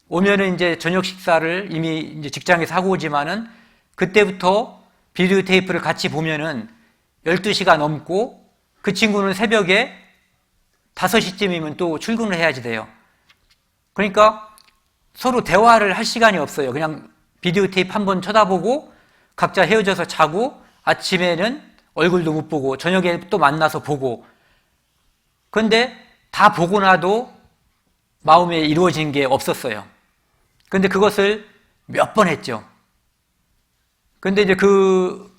오면은 이제 저녁 식사를 이미 이제 직장에서 하고 오지만은 그때부터 비디오 테이프를 같이 보면은 12시가 넘고 그 친구는 새벽에 5시쯤이면 또 출근을 해야지 돼요. 그러니까 서로 대화를 할 시간이 없어요. 그냥 비디오 테이프 한번 쳐다보고 각자 헤어져서 자고 아침에는 얼굴도 못 보고 저녁에 또 만나서 보고. 그런데 다 보고 나도 마음에 이루어진 게 없었어요. 그런데 그것을 몇 번 했죠. 그런데 이제 그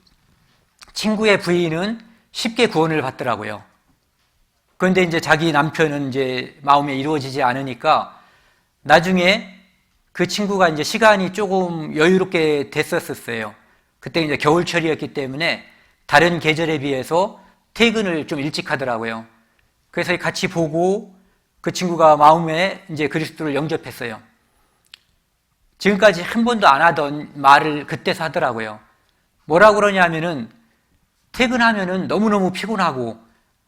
친구의 부인은 쉽게 구원을 받더라고요. 그런데 이제 자기 남편은 이제 마음에 이루어지지 않으니까 나중에 그 친구가 이제 시간이 조금 여유롭게 됐었어요. 그때 이제 겨울철이었기 때문에 다른 계절에 비해서 퇴근을 좀 일찍 하더라고요. 그래서 같이 보고 그 친구가 마음에 이제 그리스도를 영접했어요. 지금까지 한 번도 안 하던 말을 그때서 하더라고요. 뭐라고 그러냐면은 퇴근하면은 너무너무 피곤하고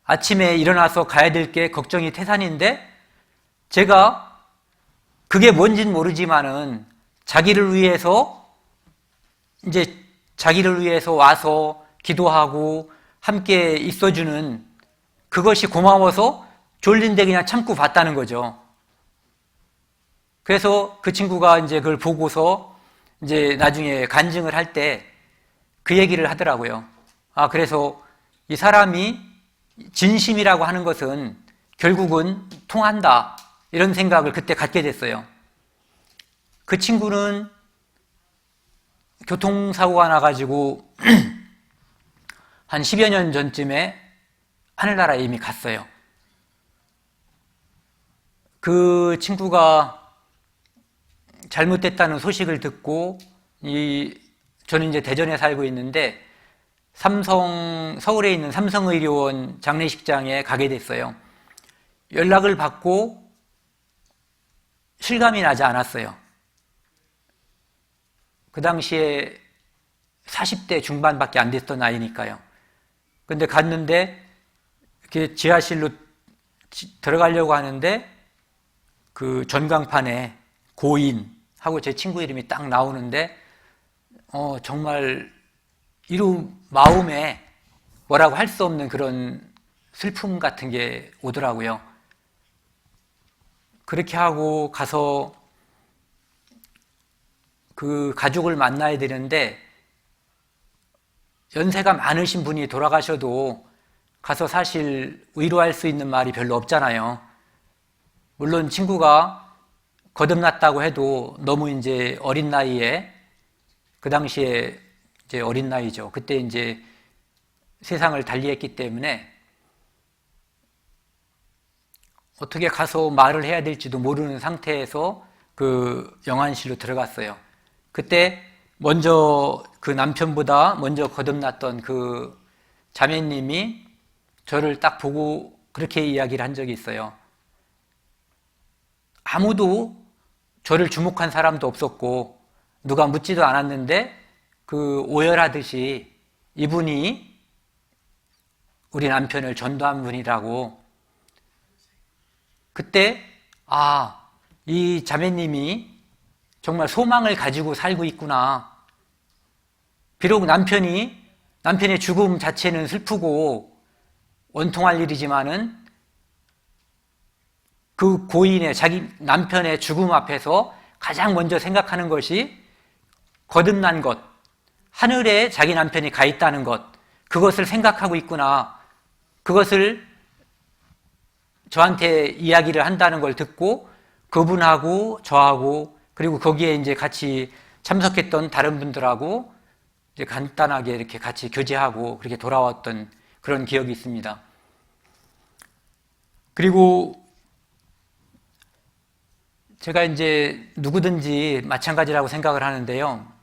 아침에 일어나서 가야 될 게 걱정이 태산인데 제가 그게 뭔진 모르지만은 자기를 위해서 와서 기도하고 함께 있어주는 그것이 고마워서 졸린데 그냥 참고 봤다는 거죠. 그래서 그 친구가 이제 그걸 보고서 이제 나중에 간증을 할 때 그 얘기를 하더라고요. 그래서 이 사람이 진심이라고 하는 것은 결국은 통한다. 이런 생각을 그때 갖게 됐어요. 그 친구는 교통사고가 나가지고 한 10여 년 전쯤에 하늘나라에 이미 갔어요. 그 친구가 잘못됐다는 소식을 듣고 저는 이제 대전에 살고 있는데 서울에 있는 삼성의료원 장례식장에 가게 됐어요. 연락을 받고 실감이 나지 않았어요. 그 당시에 40대 중반밖에 안 됐던 나이니까요. 근데 갔는데 이렇게 지하실로 들어가려고 하는데 그 전광판에 고인하고 제 친구 이름이 딱 나오는데 정말 마음에 뭐라고 할 수 없는 그런 슬픔 같은 게 오더라고요. 그렇게 하고 가서 그 가족을 만나야 되는데 연세가 많으신 분이 돌아가셔도 가서 사실 위로할 수 있는 말이 별로 없잖아요. 물론 친구가 거듭났다고 해도 너무 이제 어린 나이에 그 당시에 이제 어린 나이죠. 그때 이제 세상을 달리했기 때문에 어떻게 가서 말을 해야 될지도 모르는 상태에서 그 영안실로 들어갔어요. 그때 먼저 그 남편보다 먼저 거듭났던 그 자매님이 저를 딱 보고 그렇게 이야기를 한 적이 있어요. 아무도 저를 주목한 사람도 없었고 누가 묻지도 않았는데 그 오열하듯이 이분이 우리 남편을 전도한 분이라고. 그때 이 자매님이 정말 소망을 가지고 살고 있구나. 비록 남편의 죽음 자체는 슬프고 원통할 일이지만은 그 고인의 자기 남편의 죽음 앞에서 가장 먼저 생각하는 것이 거듭난 것, 하늘에 자기 남편이 가 있다는 것, 그것을 생각하고 있구나. 그것을 저한테 이야기를 한다는 걸 듣고 그분하고 저하고 그리고 거기에 이제 같이 참석했던 다른 분들하고 이제 간단하게 이렇게 같이 교제하고 그렇게 돌아왔던 그런 기억이 있습니다. 그리고 제가 이제 누구든지 마찬가지라고 생각을 하는데요.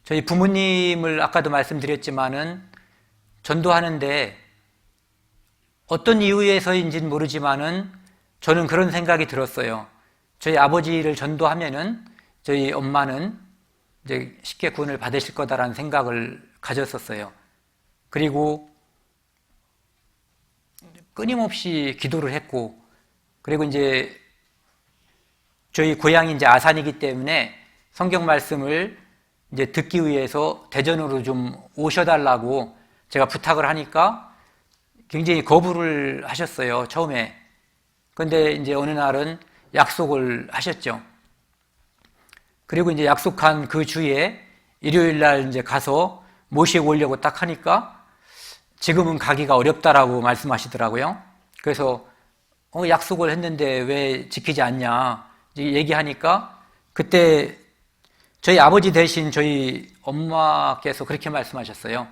저희 부모님을 아까도 말씀드렸지만은 전도하는데 어떤 이유에서인지는 모르지만은 저는 그런 생각이 들었어요. 저희 아버지를 전도하면은 저희 엄마는 이제 쉽게 구원을 받으실 거다라는 생각을 가졌었어요. 그리고 끊임없이 기도를 했고, 그리고 이제 저희 고향이 이제 아산이기 때문에 성경 말씀을 이제 듣기 위해서 대전으로 좀 오셔달라고 제가 부탁을 하니까 굉장히 거부를 하셨어요, 처음에. 근데 이제 어느 날은 약속을 하셨죠. 그리고 이제 약속한 그 주에 일요일 날 이제 가서 모시고 오려고 딱 하니까 지금은 가기가 어렵다라고 말씀하시더라고요. 그래서 약속을 했는데 왜 지키지 않냐 얘기하니까 그때 저희 아버지 대신 저희 엄마께서 그렇게 말씀하셨어요.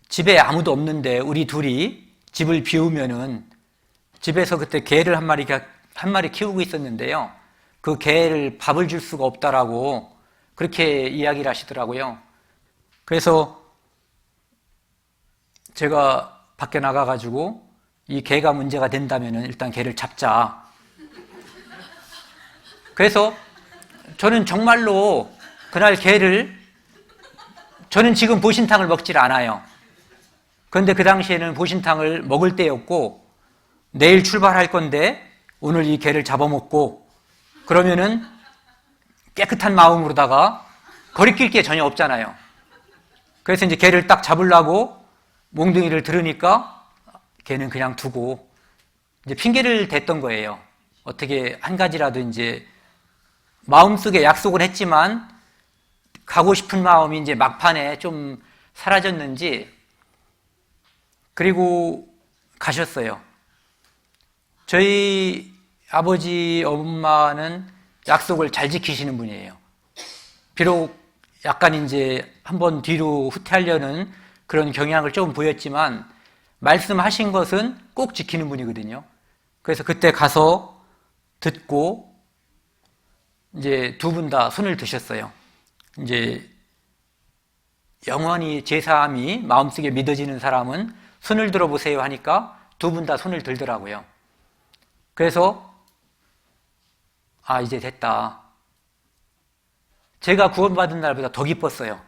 집에 아무도 없는데 우리 둘이 집을 비우면은 집에서 그때 개를 한 마리 키우고 있었는데요. 그 개를 밥을 줄 수가 없다라고 그렇게 이야기를 하시더라고요. 그래서 제가 밖에 나가가지고 이 개가 문제가 된다면 일단 개를 잡자. 그래서 저는 정말로 그날 개를, 저는 지금 보신탕을 먹질 않아요. 그런데 그 당시에는 보신탕을 먹을 때였고, 내일 출발할 건데 오늘 이 개를 잡아먹고 그러면은 깨끗한 마음으로다가 거리낄 게 전혀 없잖아요. 그래서 이제 개를 딱 잡으려고 몽둥이를 들으니까 개는 그냥 두고 이제 핑계를 댔던 거예요. 어떻게 한 가지라도 이제 마음속에 약속을 했지만 가고 싶은 마음이 이제 막판에 좀 사라졌는지, 그리고 가셨어요. 저희 아버지, 엄마는 약속을 잘 지키시는 분이에요. 비록 약간 이제 한번 뒤로 후퇴하려는 그런 경향을 좀 보였지만 말씀하신 것은 꼭 지키는 분이거든요. 그래서 그때 가서 듣고 이제 두 분 다 손을 드셨어요. 이제 영원히 제사함이 마음속에 믿어지는 사람은 손을 들어보세요 하니까 두 분 다 손을 들더라고요. 그래서 이제 됐다. 제가 구원받은 날보다 더 기뻤어요.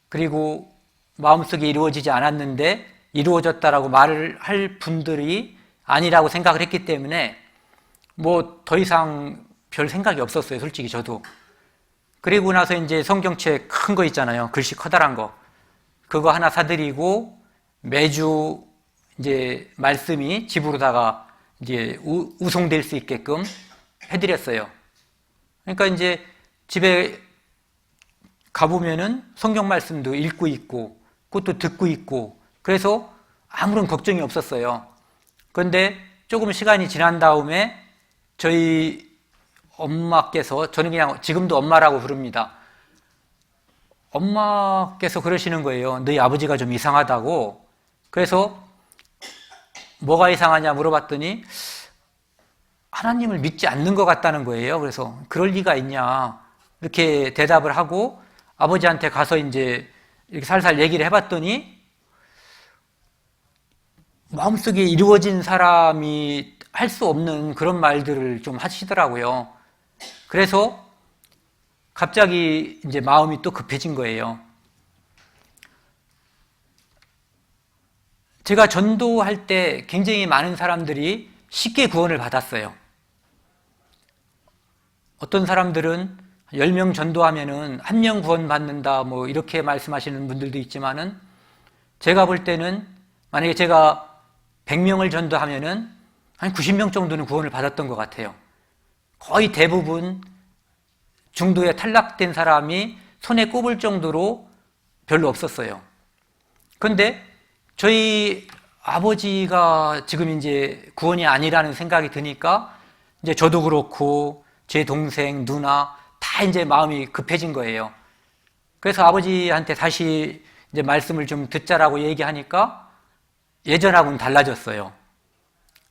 그리고 마음속에 이루어지지 않았는데 이루어졌다라고 말을 할 분들이 아니라고 생각을 했기 때문에 뭐 더 이상 별 생각이 없었어요. 솔직히 저도. 그리고 나서 이제 성경책 큰 거 있잖아요. 글씨 커다란 거. 그거 하나 사드리고 매주 이제 말씀이 집으로다가 이제 우송될 수 있게끔 해드렸어요. 그러니까 이제 집에 가보면은 성경 말씀도 읽고 있고 그것도 듣고 있고 그래서 아무런 걱정이 없었어요. 그런데 조금 시간이 지난 다음에 저희 엄마께서, 저는 그냥 지금도 엄마라고 부릅니다. 엄마께서 그러시는 거예요. 너희 아버지가 좀 이상하다고. 그래서 뭐가 이상하냐 물어봤더니 하나님을 믿지 않는 것 같다는 거예요. 그래서 그럴 리가 있냐 이렇게 대답을 하고 아버지한테 가서 이제 이렇게 살살 얘기를 해봤더니 마음속에 이루어진 사람이 할 수 없는 그런 말들을 좀 하시더라고요. 그래서 갑자기 이제 마음이 또 급해진 거예요. 제가 전도할 때 굉장히 많은 사람들이 쉽게 구원을 받았어요. 어떤 사람들은 10명 전도하면은 1명 구원받는다 뭐 이렇게 말씀하시는 분들도 있지만은 제가 볼 때는 만약에 제가 100명을 전도하면은 한 90명 정도는 구원을 받았던 것 같아요. 거의 대부분 중도에 탈락된 사람이 손에 꼽을 정도로 별로 없었어요. 그런데 저희 아버지가 지금 이제 구원이 아니라는 생각이 드니까 이제 저도 그렇고 제 동생, 누나 다 이제 마음이 급해진 거예요. 그래서 아버지한테 다시 이제 말씀을 좀 듣자라고 얘기하니까 예전하고는 달라졌어요.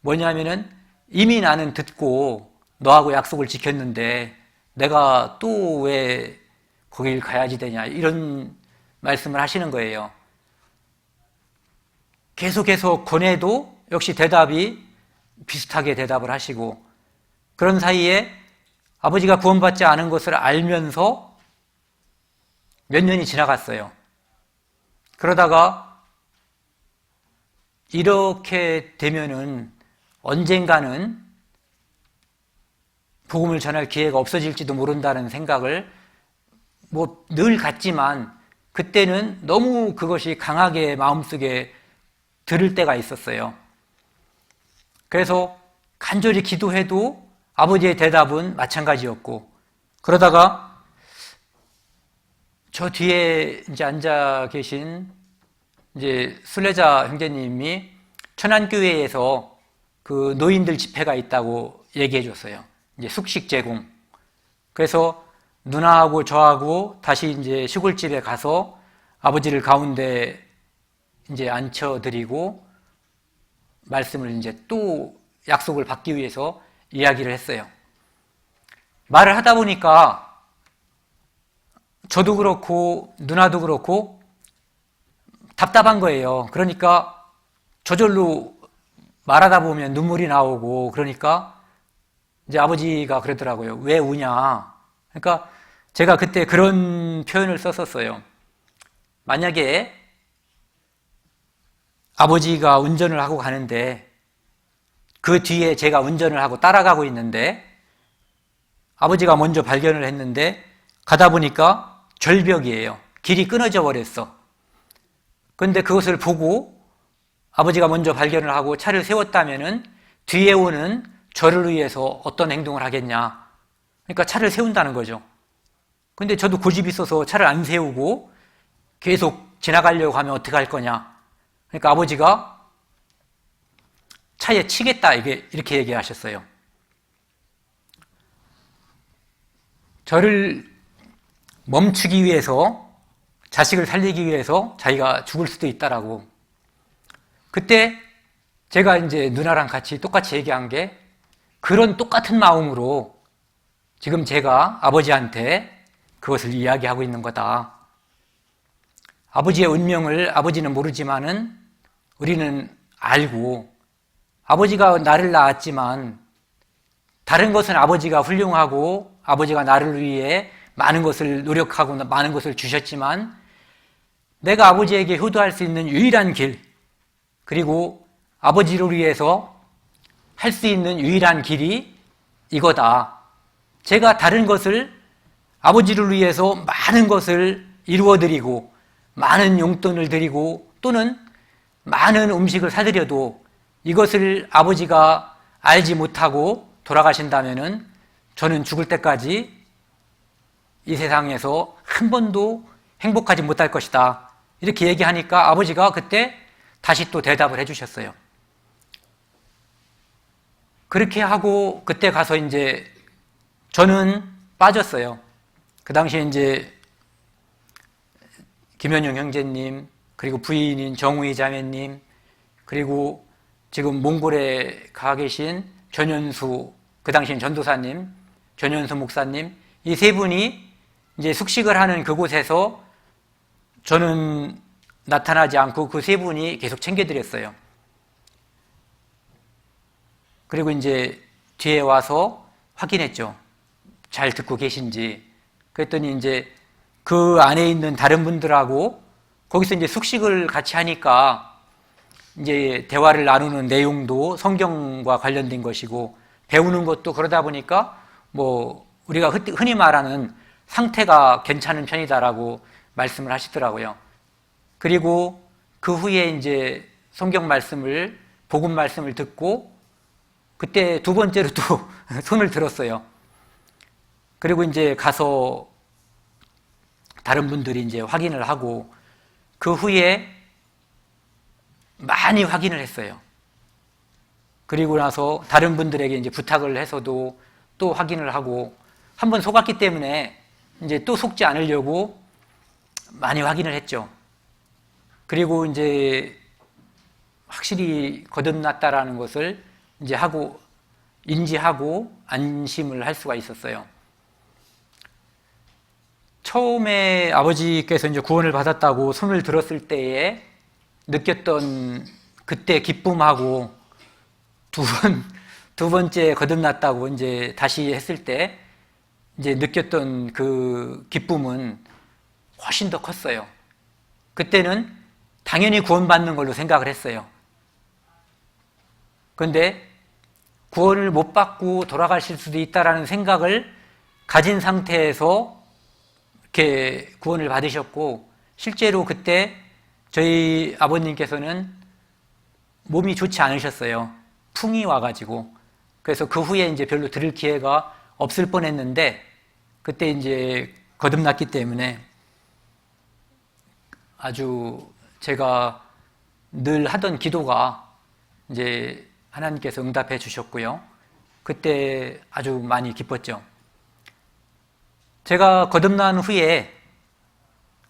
뭐냐면은 이미 나는 듣고 너하고 약속을 지켰는데 내가 또 왜 거길 가야지 되냐 이런 말씀을 하시는 거예요. 계속해서 권해도 역시 대답이 비슷하게 대답을 하시고 그런 사이에 아버지가 구원받지 않은 것을 알면서 몇 년이 지나갔어요. 그러다가 이렇게 되면은 언젠가는 복음을 전할 기회가 없어질지도 모른다는 생각을 뭐 늘 갖지만 그때는 너무 그것이 강하게 마음속에 들을 때가 있었어요. 그래서 간절히 기도해도 아버지의 대답은 마찬가지였고 그러다가 저 뒤에 이제 앉아 계신 이제 순례자 형제님이 천안교회에서 그 노인들 집회가 있다고 얘기해 줬어요. 이제 숙식 제공. 그래서 누나하고 저하고 다시 이제 시골집에 가서 아버지를 가운데 이제 앉혀드리고 말씀을 이제 또 약속을 받기 위해서 이야기를 했어요. 말을 하다 보니까 저도 그렇고 누나도 그렇고 답답한 거예요. 그러니까 저절로 말하다 보면 눈물이 나오고, 그러니까 이제 아버지가 그러더라고요. 왜 우냐? 그러니까 제가 그때 그런 표현을 썼었어요. 만약에 아버지가 운전을 하고 가는데 그 뒤에 제가 운전을 하고 따라가고 있는데 아버지가 먼저 발견을 했는데 가다 보니까 절벽이에요. 길이 끊어져 버렸어. 그런데 그것을 보고 아버지가 먼저 발견을 하고 차를 세웠다면은 뒤에 오는 저를 위해서 어떤 행동을 하겠냐. 그러니까 차를 세운다는 거죠. 근데 저도 고집이 있어서 차를 안 세우고 계속 지나가려고 하면 어떻게 할 거냐. 그러니까 아버지가 차에 치겠다, 이렇게 얘기하셨어요. 저를 멈추기 위해서, 자식을 살리기 위해서 자기가 죽을 수도 있다라고. 그때 제가 이제 누나랑 같이 똑같이 얘기한 게, 그런 똑같은 마음으로 지금 제가 아버지한테 그것을 이야기하고 있는 거다. 아버지의 운명을 아버지는 모르지만은 우리는 알고, 아버지가 나를 낳았지만 다른 것은 아버지가 훌륭하고 아버지가 나를 위해 많은 것을 노력하고 많은 것을 주셨지만 내가 아버지에게 효도할 수 있는 유일한 길, 그리고 아버지를 위해서 할 수 있는 유일한 길이 이거다. 제가 다른 것을, 아버지를 위해서 많은 것을 이루어드리고 많은 용돈을 드리고 또는 많은 음식을 사드려도 이것을 아버지가 알지 못하고 돌아가신다면은 저는 죽을 때까지 이 세상에서 한 번도 행복하지 못할 것이다. 이렇게 얘기하니까 아버지가 그때 다시 또 대답을 해주셨어요. 그렇게 하고 그때 가서 이제 저는 빠졌어요. 그 당시에 이제 김현영 형제님, 그리고 부인인 정우희 자매님, 그리고 지금 몽골에 가 계신 전현수, 그 당시엔 전도사님, 전현수 목사님, 이 세 분이 이제 숙식을 하는 그곳에서 저는 나타나지 않고 그 세 분이 계속 챙겨드렸어요. 그리고 이제 뒤에 와서 확인했죠. 잘 듣고 계신지. 그랬더니 이제 그 안에 있는 다른 분들하고 거기서 이제 숙식을 같이 하니까 이제 대화를 나누는 내용도 성경과 관련된 것이고 배우는 것도 그러다 보니까 뭐 우리가 흔히 말하는 상태가 괜찮은 편이다라고 말씀을 하시더라고요. 그리고 그 후에 이제 성경 말씀을, 복음 말씀을 듣고 그때 두 번째로 또 손을 들었어요. 그리고 이제 가서 다른 분들이 이제 확인을 하고 그 후에 많이 확인을 했어요. 그리고 나서 다른 분들에게 이제 부탁을 해서도 또 확인을 하고 한번 속았기 때문에 이제 또 속지 않으려고 많이 확인을 했죠. 그리고 이제 확실히 거듭났다라는 것을 이제 하고 인지하고 안심을 할 수가 있었어요. 처음에 아버지께서 이제 구원을 받았다고 손을 들었을 때에 느꼈던 그때 기쁨하고 두 번째 거듭났다고 이제 다시 했을 때 이제 느꼈던 그 기쁨은 훨씬 더 컸어요. 그때는 당연히 구원받는 걸로 생각을 했어요. 그런데 구원을 못 받고 돌아가실 수도 있다라는 생각을 가진 상태에서 이렇게 구원을 받으셨고, 실제로 그때 저희 아버님께서는 몸이 좋지 않으셨어요. 풍이 와가지고. 그래서 그 후에 이제 별로 들을 기회가 없을 뻔했는데, 그때 이제 거듭났기 때문에 아주 제가 늘 하던 기도가 이제 하나님께서 응답해 주셨고요. 그때 아주 많이 기뻤죠. 제가 거듭난 후에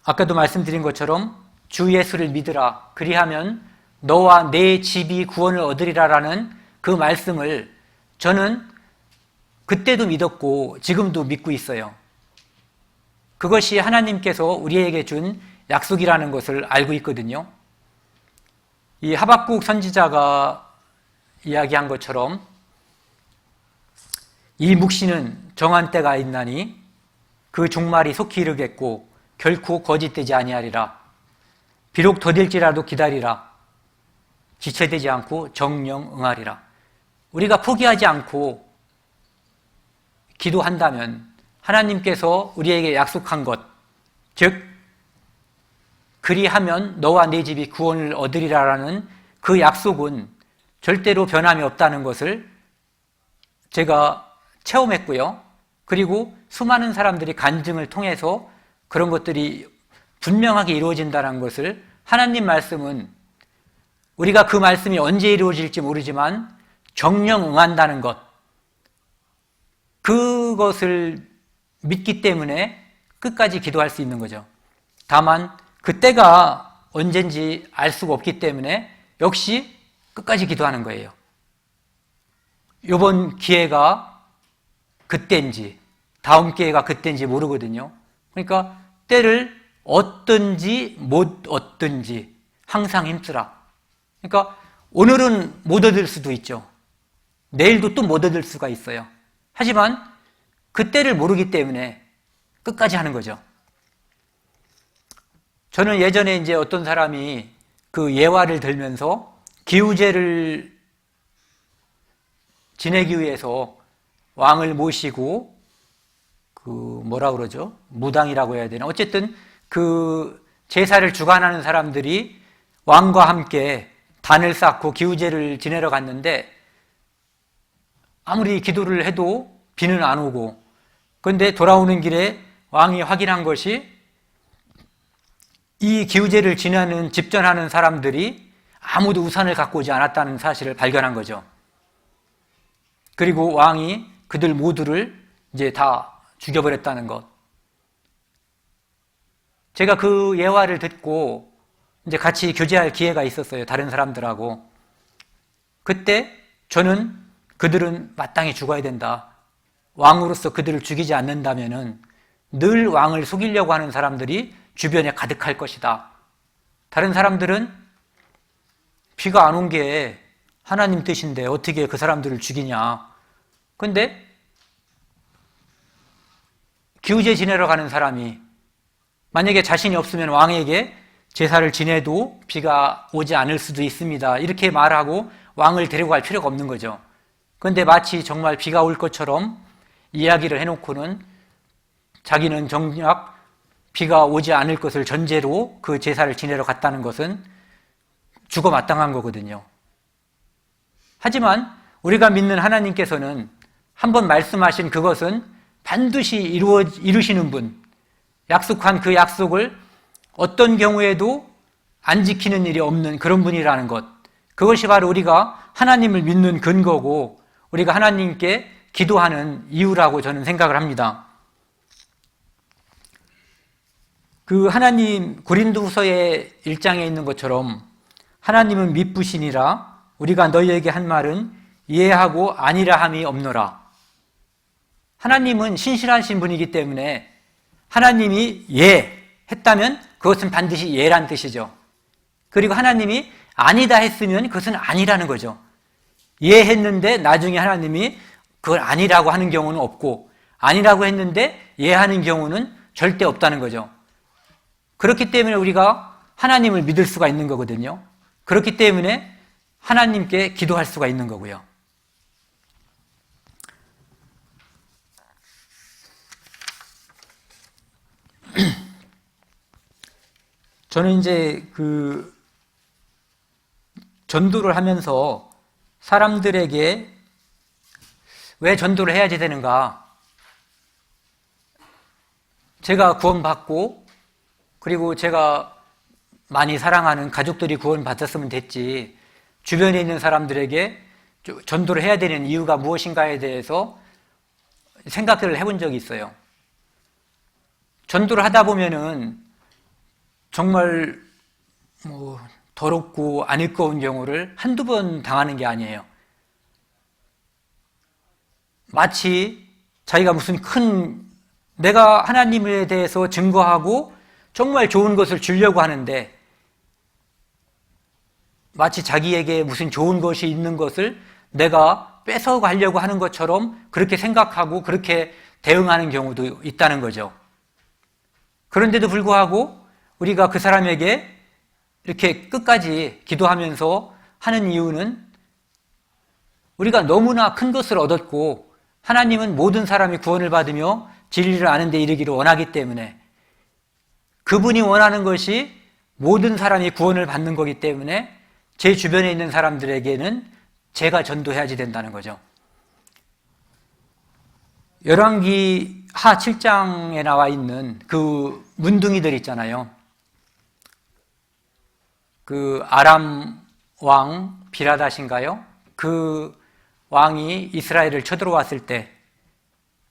아까도 말씀드린 것처럼 주 예수를 믿으라, 그리하면 너와 내 집이 구원을 얻으리라라는 그 말씀을 저는 그때도 믿었고 지금도 믿고 있어요. 그것이 하나님께서 우리에게 준 약속이라는 것을 알고 있거든요. 이 하박국 선지자가 이야기한 것처럼 이 묵시는 정한 때가 있나니 그 종말이 속히 이르겠고 결코 거짓되지 아니하리라. 비록 더딜지라도 기다리라. 지체되지 않고 정령 응하리라. 우리가 포기하지 않고 기도한다면 하나님께서 우리에게 약속한 것, 즉 그리하면 너와 네 집이 구원을 얻으리라라는 그 약속은 절대로 변함이 없다는 것을 제가 체험했고요. 그리고 수많은 사람들이 간증을 통해서 그런 것들이 분명하게 이루어진다는 것을, 하나님 말씀은 우리가 그 말씀이 언제 이루어질지 모르지만 정령 응한다는 것, 그것을 믿기 때문에 끝까지 기도할 수 있는 거죠. 다만 그때가 언젠지 알 수가 없기 때문에 역시 끝까지 기도하는 거예요. 이번 기회가 그때인지 다음 기회가 그때인지 모르거든요. 그러니까 때를 얻든지 못 얻든지 항상 힘쓰라. 그러니까 오늘은 못 얻을 수도 있죠. 내일도 또 못 얻을 수가 있어요. 하지만 그때를 모르기 때문에 끝까지 하는 거죠. 저는 예전에 이제 어떤 사람이 그 예화를 들면서 기우제를 지내기 위해서 왕을 모시고 그 뭐라 그러죠? 무당이라고 해야 되나? 어쨌든 그 제사를 주관하는 사람들이 왕과 함께 단을 쌓고 기우제를 지내러 갔는데 아무리 기도를 해도 비는 안 오고, 그런데 돌아오는 길에 왕이 확인한 것이 이 기우제를 지내는 집전하는 사람들이 아무도 우산을 갖고 오지 않았다는 사실을 발견한 거죠. 그리고 왕이 그들 모두를 이제 다 죽여버렸다는 것. 제가 그 예화를 듣고 이제 같이 교제할 기회가 있었어요. 다른 사람들하고. 그때 저는 그들은 마땅히 죽어야 된다. 왕으로서 그들을 죽이지 않는다면은 늘 왕을 속이려고 하는 사람들이 주변에 가득할 것이다. 다른 사람들은 비가 안 온 게 하나님 뜻인데 어떻게 그 사람들을 죽이냐. 근데 기우제 지내러 가는 사람이 만약에 자신이 없으면 왕에게 제사를 지내도 비가 오지 않을 수도 있습니다. 이렇게 말하고 왕을 데려갈 필요가 없는 거죠. 그런데 마치 정말 비가 올 것처럼 이야기를 해놓고는 자기는 정작 비가 오지 않을 것을 전제로 그 제사를 지내러 갔다는 것은 죽어 마땅한 거거든요. 하지만 우리가 믿는 하나님께서는 한번 말씀하신 그것은 반드시 이루시는 분, 약속한 그 약속을 어떤 경우에도 안 지키는 일이 없는 그런 분이라는 것, 그것이 바로 우리가 하나님을 믿는 근거고 우리가 하나님께 기도하는 이유라고 저는 생각을 합니다. 그 하나님 고린도후서의 1장에 있는 것처럼 하나님은 미쁘시니라 우리가 너희에게 한 말은 이해하고 아니라 함이 없노라. 하나님은 신실하신 분이기 때문에 하나님이 예 했다면 그것은 반드시 예란 뜻이죠. 그리고 하나님이 아니다 했으면 그것은 아니라는 거죠. 예 했는데 나중에 하나님이 그걸 아니라고 하는 경우는 없고, 아니라고 했는데 예 하는 경우는 절대 없다는 거죠. 그렇기 때문에 우리가 하나님을 믿을 수가 있는 거거든요. 그렇기 때문에 하나님께 기도할 수가 있는 거고요. 저는 이제 그 전도를 하면서 사람들에게 왜 전도를 해야지 되는가? 제가 구원받고 그리고 제가 많이 사랑하는 가족들이 구원받았으면 됐지, 주변에 있는 사람들에게 전도를 해야 되는 이유가 무엇인가에 대해서 생각을 해본 적이 있어요. 전도를 하다 보면은 정말 더럽고 안 일꺼운 경우를 한두 번 당하는 게 아니에요. 마치 자기가 무슨 내가 하나님에 대해서 증거하고 정말 좋은 것을 주려고 하는데 마치 자기에게 무슨 좋은 것이 있는 것을 내가 뺏어가려고 하는 것처럼 그렇게 생각하고 그렇게 대응하는 경우도 있다는 거죠. 그런데도 불구하고 우리가 그 사람에게 이렇게 끝까지 기도하면서 하는 이유는 우리가 너무나 큰 것을 얻었고 하나님은 모든 사람이 구원을 받으며 진리를 아는 데 이르기를 원하기 때문에 그분이 원하는 것이 모든 사람이 구원을 받는 거기 때문에 제 주변에 있는 사람들에게는 제가 전도해야지 된다는 거죠. 열왕기 하 7장에 나와 있는 그 문둥이들 있잖아요. 그 아람 왕 비라닷인가요? 그 왕이 이스라엘을 쳐들어왔을 때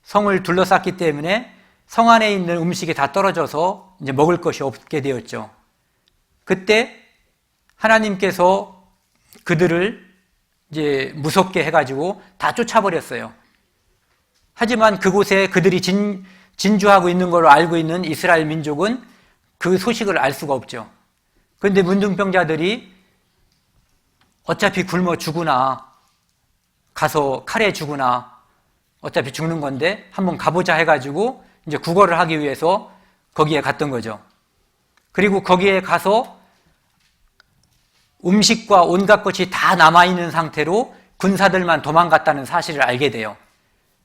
성을 둘러쌌기 때문에 성 안에 있는 음식이 다 떨어져서 이제 먹을 것이 없게 되었죠. 그때 하나님께서 그들을 이제 무섭게 해가지고 다 쫓아버렸어요. 하지만 그곳에 그들이 진주하고 있는 걸로 알고 있는 이스라엘 민족은 그 소식을 알 수가 없죠. 그런데 문둥병자들이 어차피 굶어 죽으나 가서 칼에 죽으나 어차피 죽는 건데 한번 가보자 해가지고 이제 구걸을 하기 위해서 거기에 갔던 거죠. 그리고 거기에 가서 음식과 온갖 것이 다 남아있는 상태로 군사들만 도망갔다는 사실을 알게 돼요.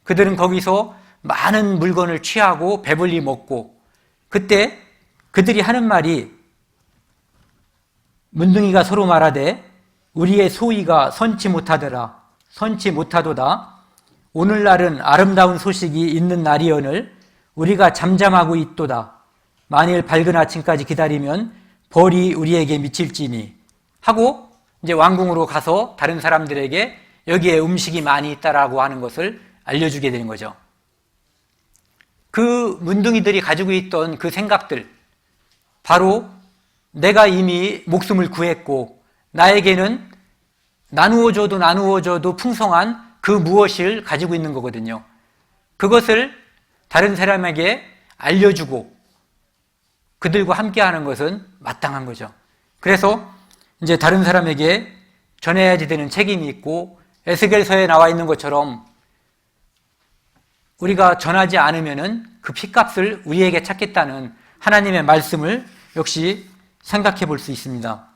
그들은 거기서 많은 물건을 취하고 배불리 먹고 그때 그들이 하는 말이 문둥이가 서로 말하되 우리의 소위가 선치 못하도다. 오늘날은 아름다운 소식이 있는 날이오늘 우리가 잠잠하고 있도다. 만일 밝은 아침까지 기다리면 벌이 우리에게 미칠지니 하고 이제 왕궁으로 가서 다른 사람들에게 여기에 음식이 많이 있다라고 하는 것을 알려주게 되는 거죠. 그 문둥이들이 가지고 있던 그 생각들, 바로 내가 이미 목숨을 구했고 나에게는 나누어줘도 풍성한 그 무엇을 가지고 있는 거거든요. 그것을 다른 사람에게 알려주고 그들과 함께하는 것은 마땅한 거죠. 그래서 이제 다른 사람에게 전해야지 되는 책임이 있고 에스겔서에 나와 있는 것처럼 우리가 전하지 않으면은 그 핏값을 우리에게 찾겠다는 하나님의 말씀을 역시 생각해 볼 수 있습니다.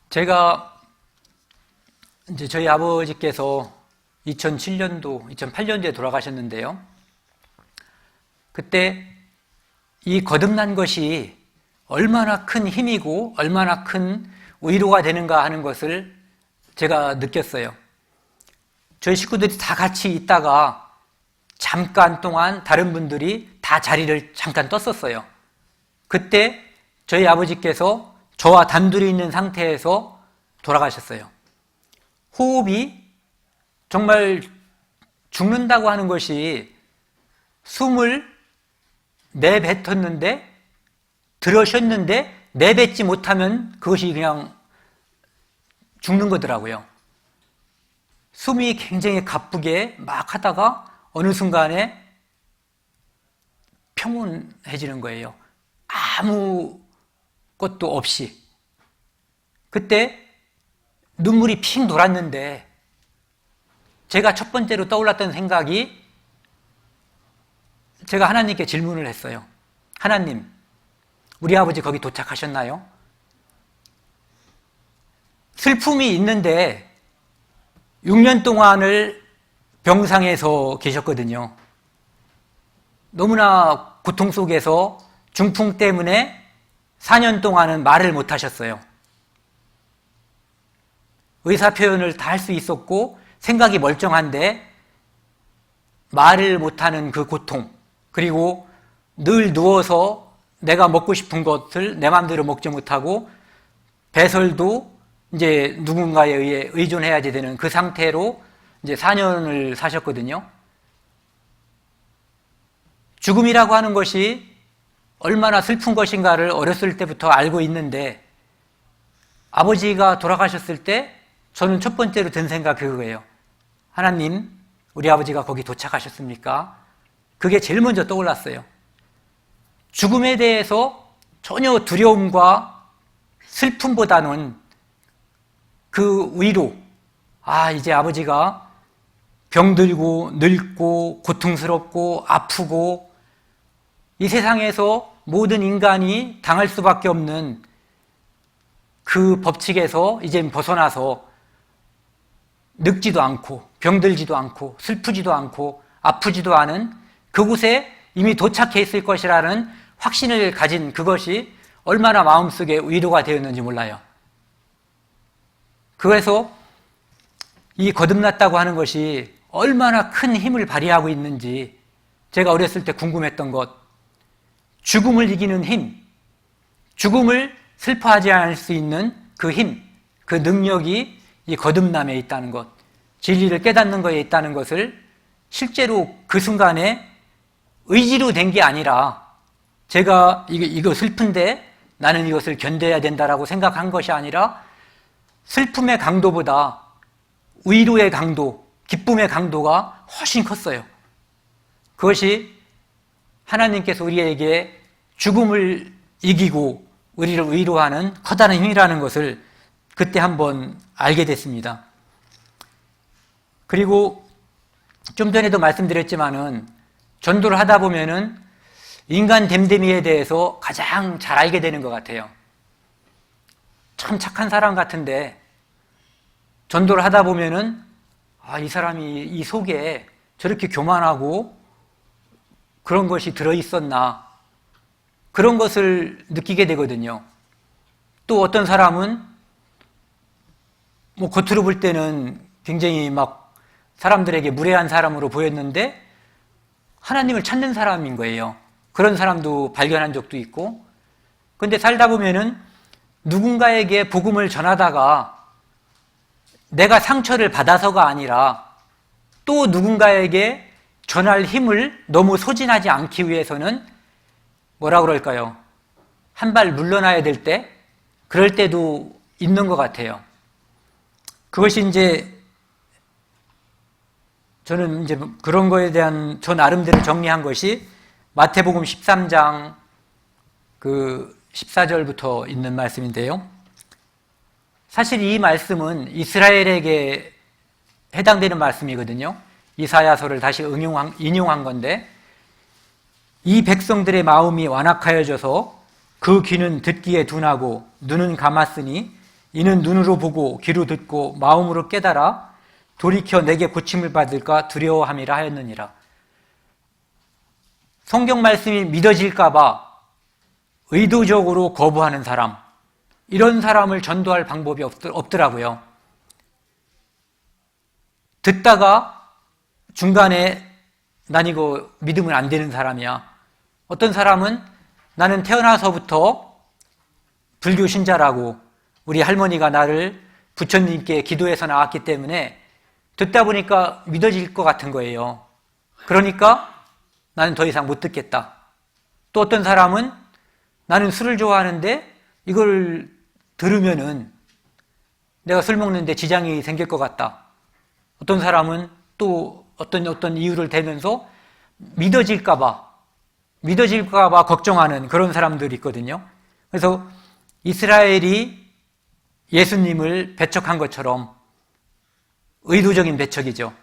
제가 이제 저희 아버지께서 2007년도, 2008년도에 돌아가셨는데요. 그때 이 거듭난 것이 얼마나 큰 힘이고 얼마나 큰 위로가 되는가 하는 것을 제가 느꼈어요. 저희 식구들이 다 같이 있다가 잠깐 동안 다른 분들이 다 자리를 잠깐 떴었어요. 그때 저희 아버지께서 저와 단둘이 있는 상태에서 돌아가셨어요. 호흡이 정말 죽는다고 하는 것이 숨을 내뱉었는데 들어쉬었는데 내뱉지 못하면 그것이 그냥 죽는 거더라고요. 숨이 굉장히 가쁘게 막 하다가 어느 순간에 평온해지는 거예요. 아무 것도 없이. 그때 눈물이 핑 돌았는데 제가 첫 번째로 떠올랐던 생각이 제가 하나님께 질문을 했어요. 하나님, 우리 아버지 거기 도착하셨나요? 슬픔이 있는데 6년 동안을 병상에서 계셨거든요. 너무나 고통 속에서 중풍 때문에 4년 동안은 말을 못 하셨어요. 의사 표현을 다 할 수 있었고 생각이 멀쩡한데 말을 못하는 그 고통, 그리고 늘 누워서 내가 먹고 싶은 것을 내 마음대로 먹지 못하고 배설도 이제 누군가에 의해 의존해야지 되는 그 상태로 이제 4년을 사셨거든요. 죽음이라고 하는 것이 얼마나 슬픈 것인가를 어렸을 때부터 알고 있는데 아버지가 돌아가셨을 때 저는 첫 번째로 든 생각 그거예요. 하나님, 우리 아버지가 거기 도착하셨습니까? 그게 제일 먼저 떠올랐어요. 죽음에 대해서 전혀 두려움과 슬픔보다는 그 위로, 이제 아버지가 병들고 늙고 고통스럽고 아프고 이 세상에서 모든 인간이 당할 수밖에 없는 그 법칙에서 이제 벗어나서 늙지도 않고 병들지도 않고 슬프지도 않고 아프지도 않은 그곳에 이미 도착해 있을 것이라는 확신을 가진 그것이 얼마나 마음속에 위로가 되었는지 몰라요. 그래서 이 거듭났다고 하는 것이 얼마나 큰 힘을 발휘하고 있는지 제가 어렸을 때 궁금했던 것, 죽음을 이기는 힘, 죽음을 슬퍼하지 않을 수 있는 그 힘, 그 능력이 이 거듭남에 있다는 것, 진리를 깨닫는 것에 있다는 것을 실제로 그 순간에 의지로 된 게 아니라 제가 이거 슬픈데 나는 이것을 견뎌야 된다라고 생각한 것이 아니라 슬픔의 강도보다 위로의 강도, 기쁨의 강도가 훨씬 컸어요. 그것이 하나님께서 우리에게 죽음을 이기고 우리를 위로하는 커다란 힘이라는 것을 그때 한번 알게 됐습니다. 그리고 좀 전에도 말씀드렸지만은 전도를 하다 보면은 인간 됨됨이에 대해서 가장 잘 알게 되는 것 같아요. 참 착한 사람 같은데 전도를 하다 보면은 이 사람이 이 속에 저렇게 교만하고 그런 것이 들어있었나, 그런 것을 느끼게 되거든요. 또 어떤 사람은 겉으로 볼 때는 굉장히 막 사람들에게 무례한 사람으로 보였는데 하나님을 찾는 사람인 거예요. 그런 사람도 발견한 적도 있고, 근데 살다 보면은 누군가에게 복음을 전하다가 내가 상처를 받아서가 아니라 또 누군가에게 전할 힘을 너무 소진하지 않기 위해서는 뭐라 그럴까요? 한 발 물러나야 될 때, 그럴 때도 있는 것 같아요. 그것이 이제 저는 이제 그런 거에 대한 저 나름대로 정리한 것이 마태복음 13장 그 14절부터 있는 말씀인데요. 사실 이 말씀은 이스라엘에게 해당되는 말씀이거든요. 이사야서를 다시 인용한 건데, 이 백성들의 마음이 완악하여져서 그 귀는 듣기에 둔하고 눈은 감았으니 이는 눈으로 보고 귀로 듣고 마음으로 깨달아 돌이켜 내게 고침을 받을까 두려워함이라 하였느니라. 성경 말씀이 믿어질까 봐 의도적으로 거부하는 사람, 이런 사람을 전도할 방법이 없더라고요. 듣다가 중간에 난 이거 믿으면 안 되는 사람이야. 어떤 사람은 나는 태어나서부터 불교 신자라고, 우리 할머니가 나를 부처님께 기도해서 나왔기 때문에 듣다 보니까 믿어질 것 같은 거예요. 그러니까 나는 더 이상 못 듣겠다. 또 어떤 사람은 나는 술을 좋아하는데 이걸 들으면은 내가 술 먹는데 지장이 생길 것 같다. 어떤 사람은 또 어떤 이유를 대면서 믿어질까 봐 걱정하는 그런 사람들이 있거든요. 그래서 이스라엘이 예수님을 배척한 것처럼 의도적인 배척이죠.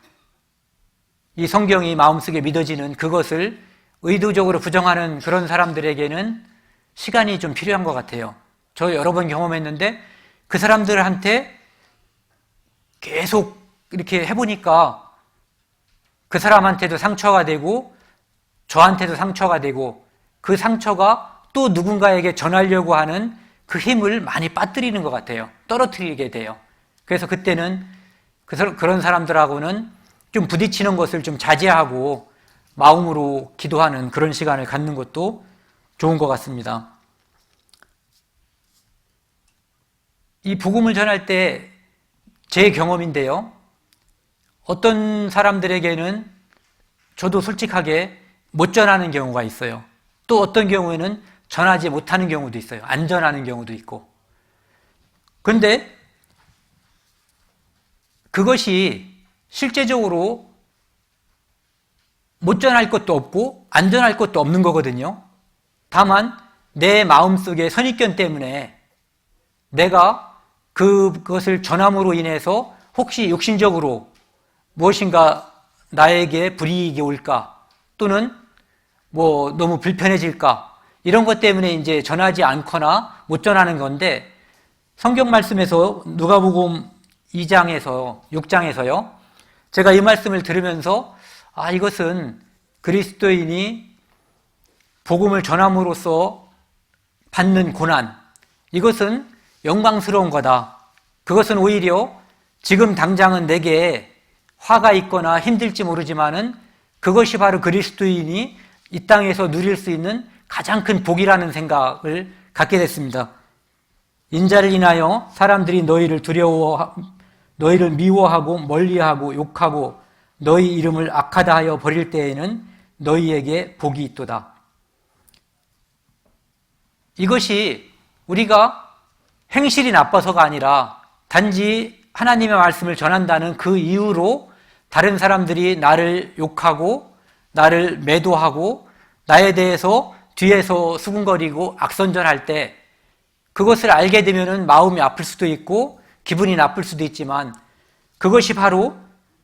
이 성경이 마음속에 믿어지는 그것을 의도적으로 부정하는 그런 사람들에게는 시간이 좀 필요한 것 같아요. 저 여러 번 경험했는데 그 사람들한테 계속 이렇게 해보니까 그 사람한테도 상처가 되고 저한테도 상처가 되고, 그 상처가 또 누군가에게 전하려고 하는 그 힘을 많이 빠뜨리는 것 같아요. 떨어뜨리게 돼요. 그래서 그때는 그런 사람들하고는 좀 부딪히는 것을 좀 자제하고 마음으로 기도하는 그런 시간을 갖는 것도 좋은 것 같습니다. 이 복음을 전할 때 제 경험인데요. 어떤 사람들에게는 저도 솔직하게 못 전하는 경우가 있어요. 또 어떤 경우에는 전하지 못하는 경우도 있어요. 안 전하는 경우도 있고. 그런데 그것이 실제적으로 못 전할 것도 없고 안 전할 것도 없는 거거든요. 다만 내 마음속의 선입견 때문에 내가 그것을 전함으로 인해서 혹시 육신적으로 무엇인가 나에게 불이익이 올까, 또는 너무 불편해질까, 이런 것 때문에 이제 전하지 않거나 못 전하는 건데, 성경 말씀에서 누가복음 2장에서 6장에서요, 제가 이 말씀을 들으면서 이것은 그리스도인이 복음을 전함으로써 받는 고난, 이것은 영광스러운 거다. 그것은 오히려 지금 당장은 내게 화가 있거나 힘들지 모르지만은 그것이 바로 그리스도인이 이 땅에서 누릴 수 있는 가장 큰 복이라는 생각을 갖게 됐습니다. 인자를 인하여 사람들이 너희를 너희를 미워하고 멀리하고 욕하고 너희 이름을 악하다 하여 버릴 때에는 너희에게 복이 있도다. 이것이 우리가 행실이 나빠서가 아니라 단지 하나님의 말씀을 전한다는 그 이유로 다른 사람들이 나를 욕하고 나를 매도하고 나에 대해서 뒤에서 수군거리고 악선전할 때 그것을 알게 되면 마음이 아플 수도 있고 기분이 나쁠 수도 있지만 그것이 바로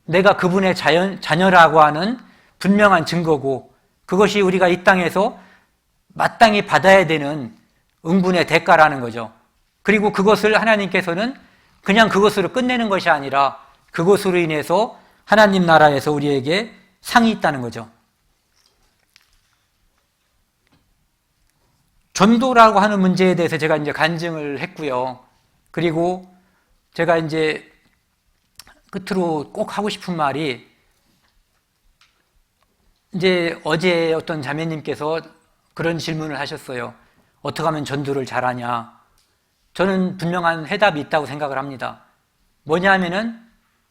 내가 그분의 자녀라고 하는 분명한 증거고 그것이 우리가 이 땅에서 마땅히 받아야 되는 응분의 대가라는 거죠. 그리고 그것을 하나님께서는 그냥 그것으로 끝내는 것이 아니라 그것으로 인해서 하나님 나라에서 우리에게 상이 있다는 거죠. 전도라고 하는 문제에 대해서 제가 이제 간증을 했고요. 그리고 제가 이제 끝으로 꼭 하고 싶은 말이 이제 어제 어떤 자매님께서 그런 질문을 하셨어요. 어떻게 하면 전도를 잘하냐? 저는 분명한 해답이 있다고 생각을 합니다. 뭐냐 하면은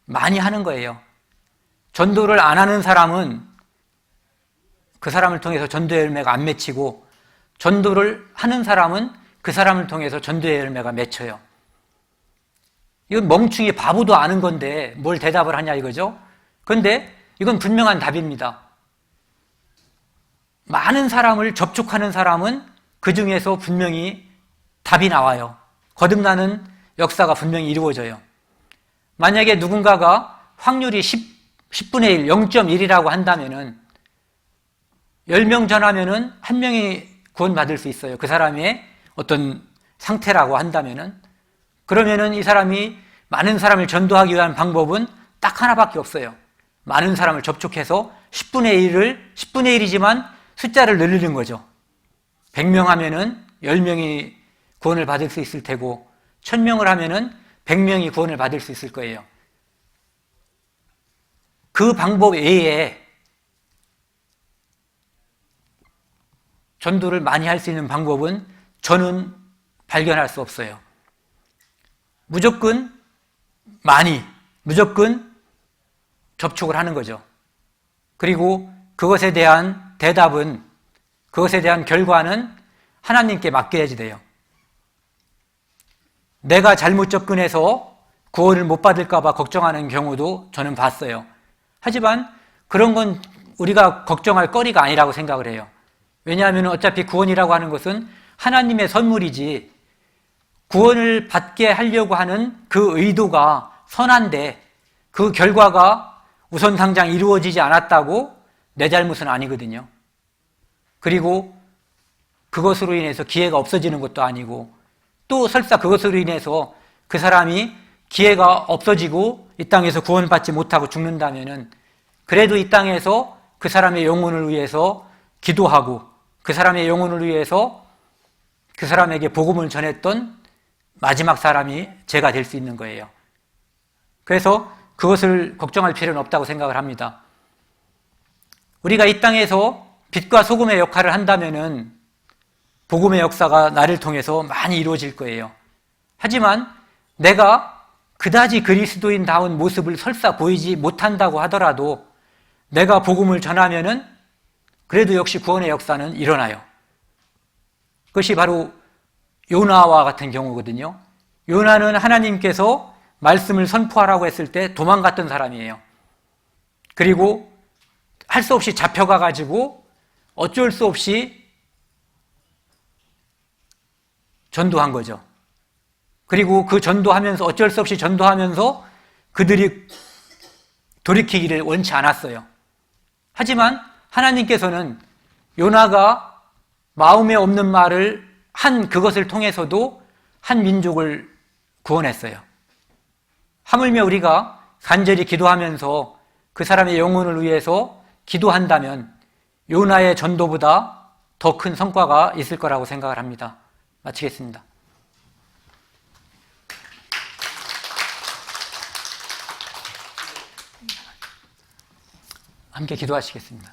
많이 하는 거예요. 전도를 안 하는 사람은 그 사람을 통해서 전도의 열매가 안 맺히고 전도를 하는 사람은 그 사람을 통해서 전도의 열매가 맺혀요. 이건 멍충이 바보도 아는 건데 뭘 대답을 하냐 이거죠. 그런데 이건 분명한 답입니다. 많은 사람을 접촉하는 사람은 그 중에서 분명히 답이 나와요. 거듭나는 역사가 분명히 이루어져요. 만약에 누군가가 확률이 10분의 1, 0.1이라고 한다면은 10명 전하면은 1명이 구원받을 수 있어요. 그 사람의 어떤 상태라고 한다면은. 그러면은 이 사람이 많은 사람을 전도하기 위한 방법은 딱 하나밖에 없어요. 많은 사람을 접촉해서 10분의 1이지만 숫자를 늘리는 거죠. 100명 하면은 10명이 구원을 받을 수 있을 테고 1000명을 하면은 100명이 구원을 받을 수 있을 거예요. 그 방법 외에 전도를 많이 할 수 있는 방법은 저는 발견할 수 없어요. 무조건 무조건 접촉을 하는 거죠. 그리고 그것에 대한 대답은, 그것에 대한 결과는 하나님께 맡겨야지 돼요. 내가 잘못 접근해서 구원을 못 받을까 봐 걱정하는 경우도 저는 봤어요. 하지만 그런 건 우리가 걱정할 거리가 아니라고 생각을 해요. 왜냐하면 어차피 구원이라고 하는 것은 하나님의 선물이지 구원을 받게 하려고 하는 그 의도가 선한데 그 결과가 우선 당장 이루어지지 않았다고 내 잘못은 아니거든요. 그리고 그것으로 인해서 기회가 없어지는 것도 아니고 또 설사 그것으로 인해서 그 사람이 기회가 없어지고 이 땅에서 구원받지 못하고 죽는다면은 그래도 이 땅에서 그 사람의 영혼을 위해서 기도하고 그 사람의 영혼을 위해서 그 사람에게 복음을 전했던 마지막 사람이 제가 될 수 있는 거예요. 그래서 그것을 걱정할 필요는 없다고 생각을 합니다. 우리가 이 땅에서 빛과 소금의 역할을 한다면은 복음의 역사가 나를 통해서 많이 이루어질 거예요. 하지만 내가 그다지 그리스도인다운 모습을 설사 보이지 못한다고 하더라도 내가 복음을 전하면은 그래도 역시 구원의 역사는 일어나요. 그것이 바로 요나와 같은 경우거든요. 요나는 하나님께서 말씀을 선포하라고 했을 때 도망갔던 사람이에요. 그리고 할 수 없이 잡혀가 가지고 어쩔 수 없이 전도한 거죠. 그리고 그 전도하면서 어쩔 수 없이 전도하면서 그들이 돌이키기를 원치 않았어요. 하지만 하나님께서는 요나가 마음에 없는 말을 한 그것을 통해서도 한 민족을 구원했어요. 하물며 우리가 간절히 기도하면서 그 사람의 영혼을 위해서 기도한다면 요나의 전도보다 더 큰 성과가 있을 거라고 생각을 합니다. 마치겠습니다. 함께 기도하시겠습니다.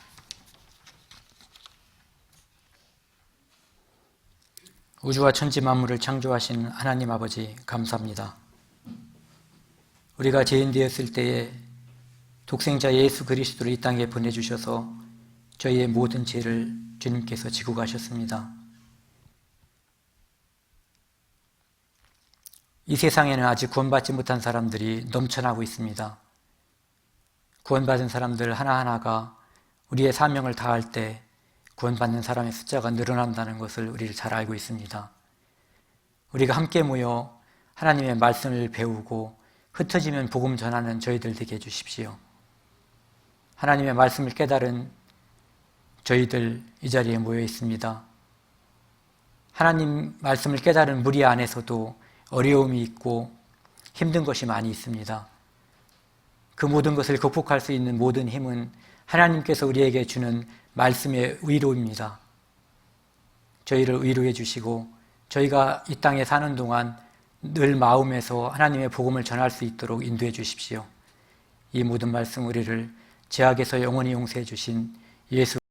우주와 천지 만물을 창조하신 하나님 아버지 감사합니다. 우리가 죄인 되었을 때에 독생자 예수 그리스도를 이 땅에 보내주셔서 저희의 모든 죄를 주님께서 지고 가셨습니다. 이 세상에는 아직 구원받지 못한 사람들이 넘쳐나고 있습니다. 구원받은 사람들 하나하나가 우리의 사명을 다할 때 구원받는 사람의 숫자가 늘어난다는 것을 우리를 잘 알고 있습니다. 우리가 함께 모여 하나님의 말씀을 배우고 흩어지면 복음 전하는 저희들 되게 해주십시오. 하나님의 말씀을 깨달은 저희들 이 자리에 모여 있습니다. 하나님 말씀을 깨달은 무리 안에서도 어려움이 있고 힘든 것이 많이 있습니다. 그 모든 것을 극복할 수 있는 모든 힘은 하나님께서 우리에게 주는 말씀의 위로입니다. 저희를 위로해 주시고 저희가 이 땅에 사는 동안 늘 마음에서 하나님의 복음을 전할 수 있도록 인도해 주십시오. 이 모든 말씀 우리를 죄악에서 영원히 용서해 주신 예수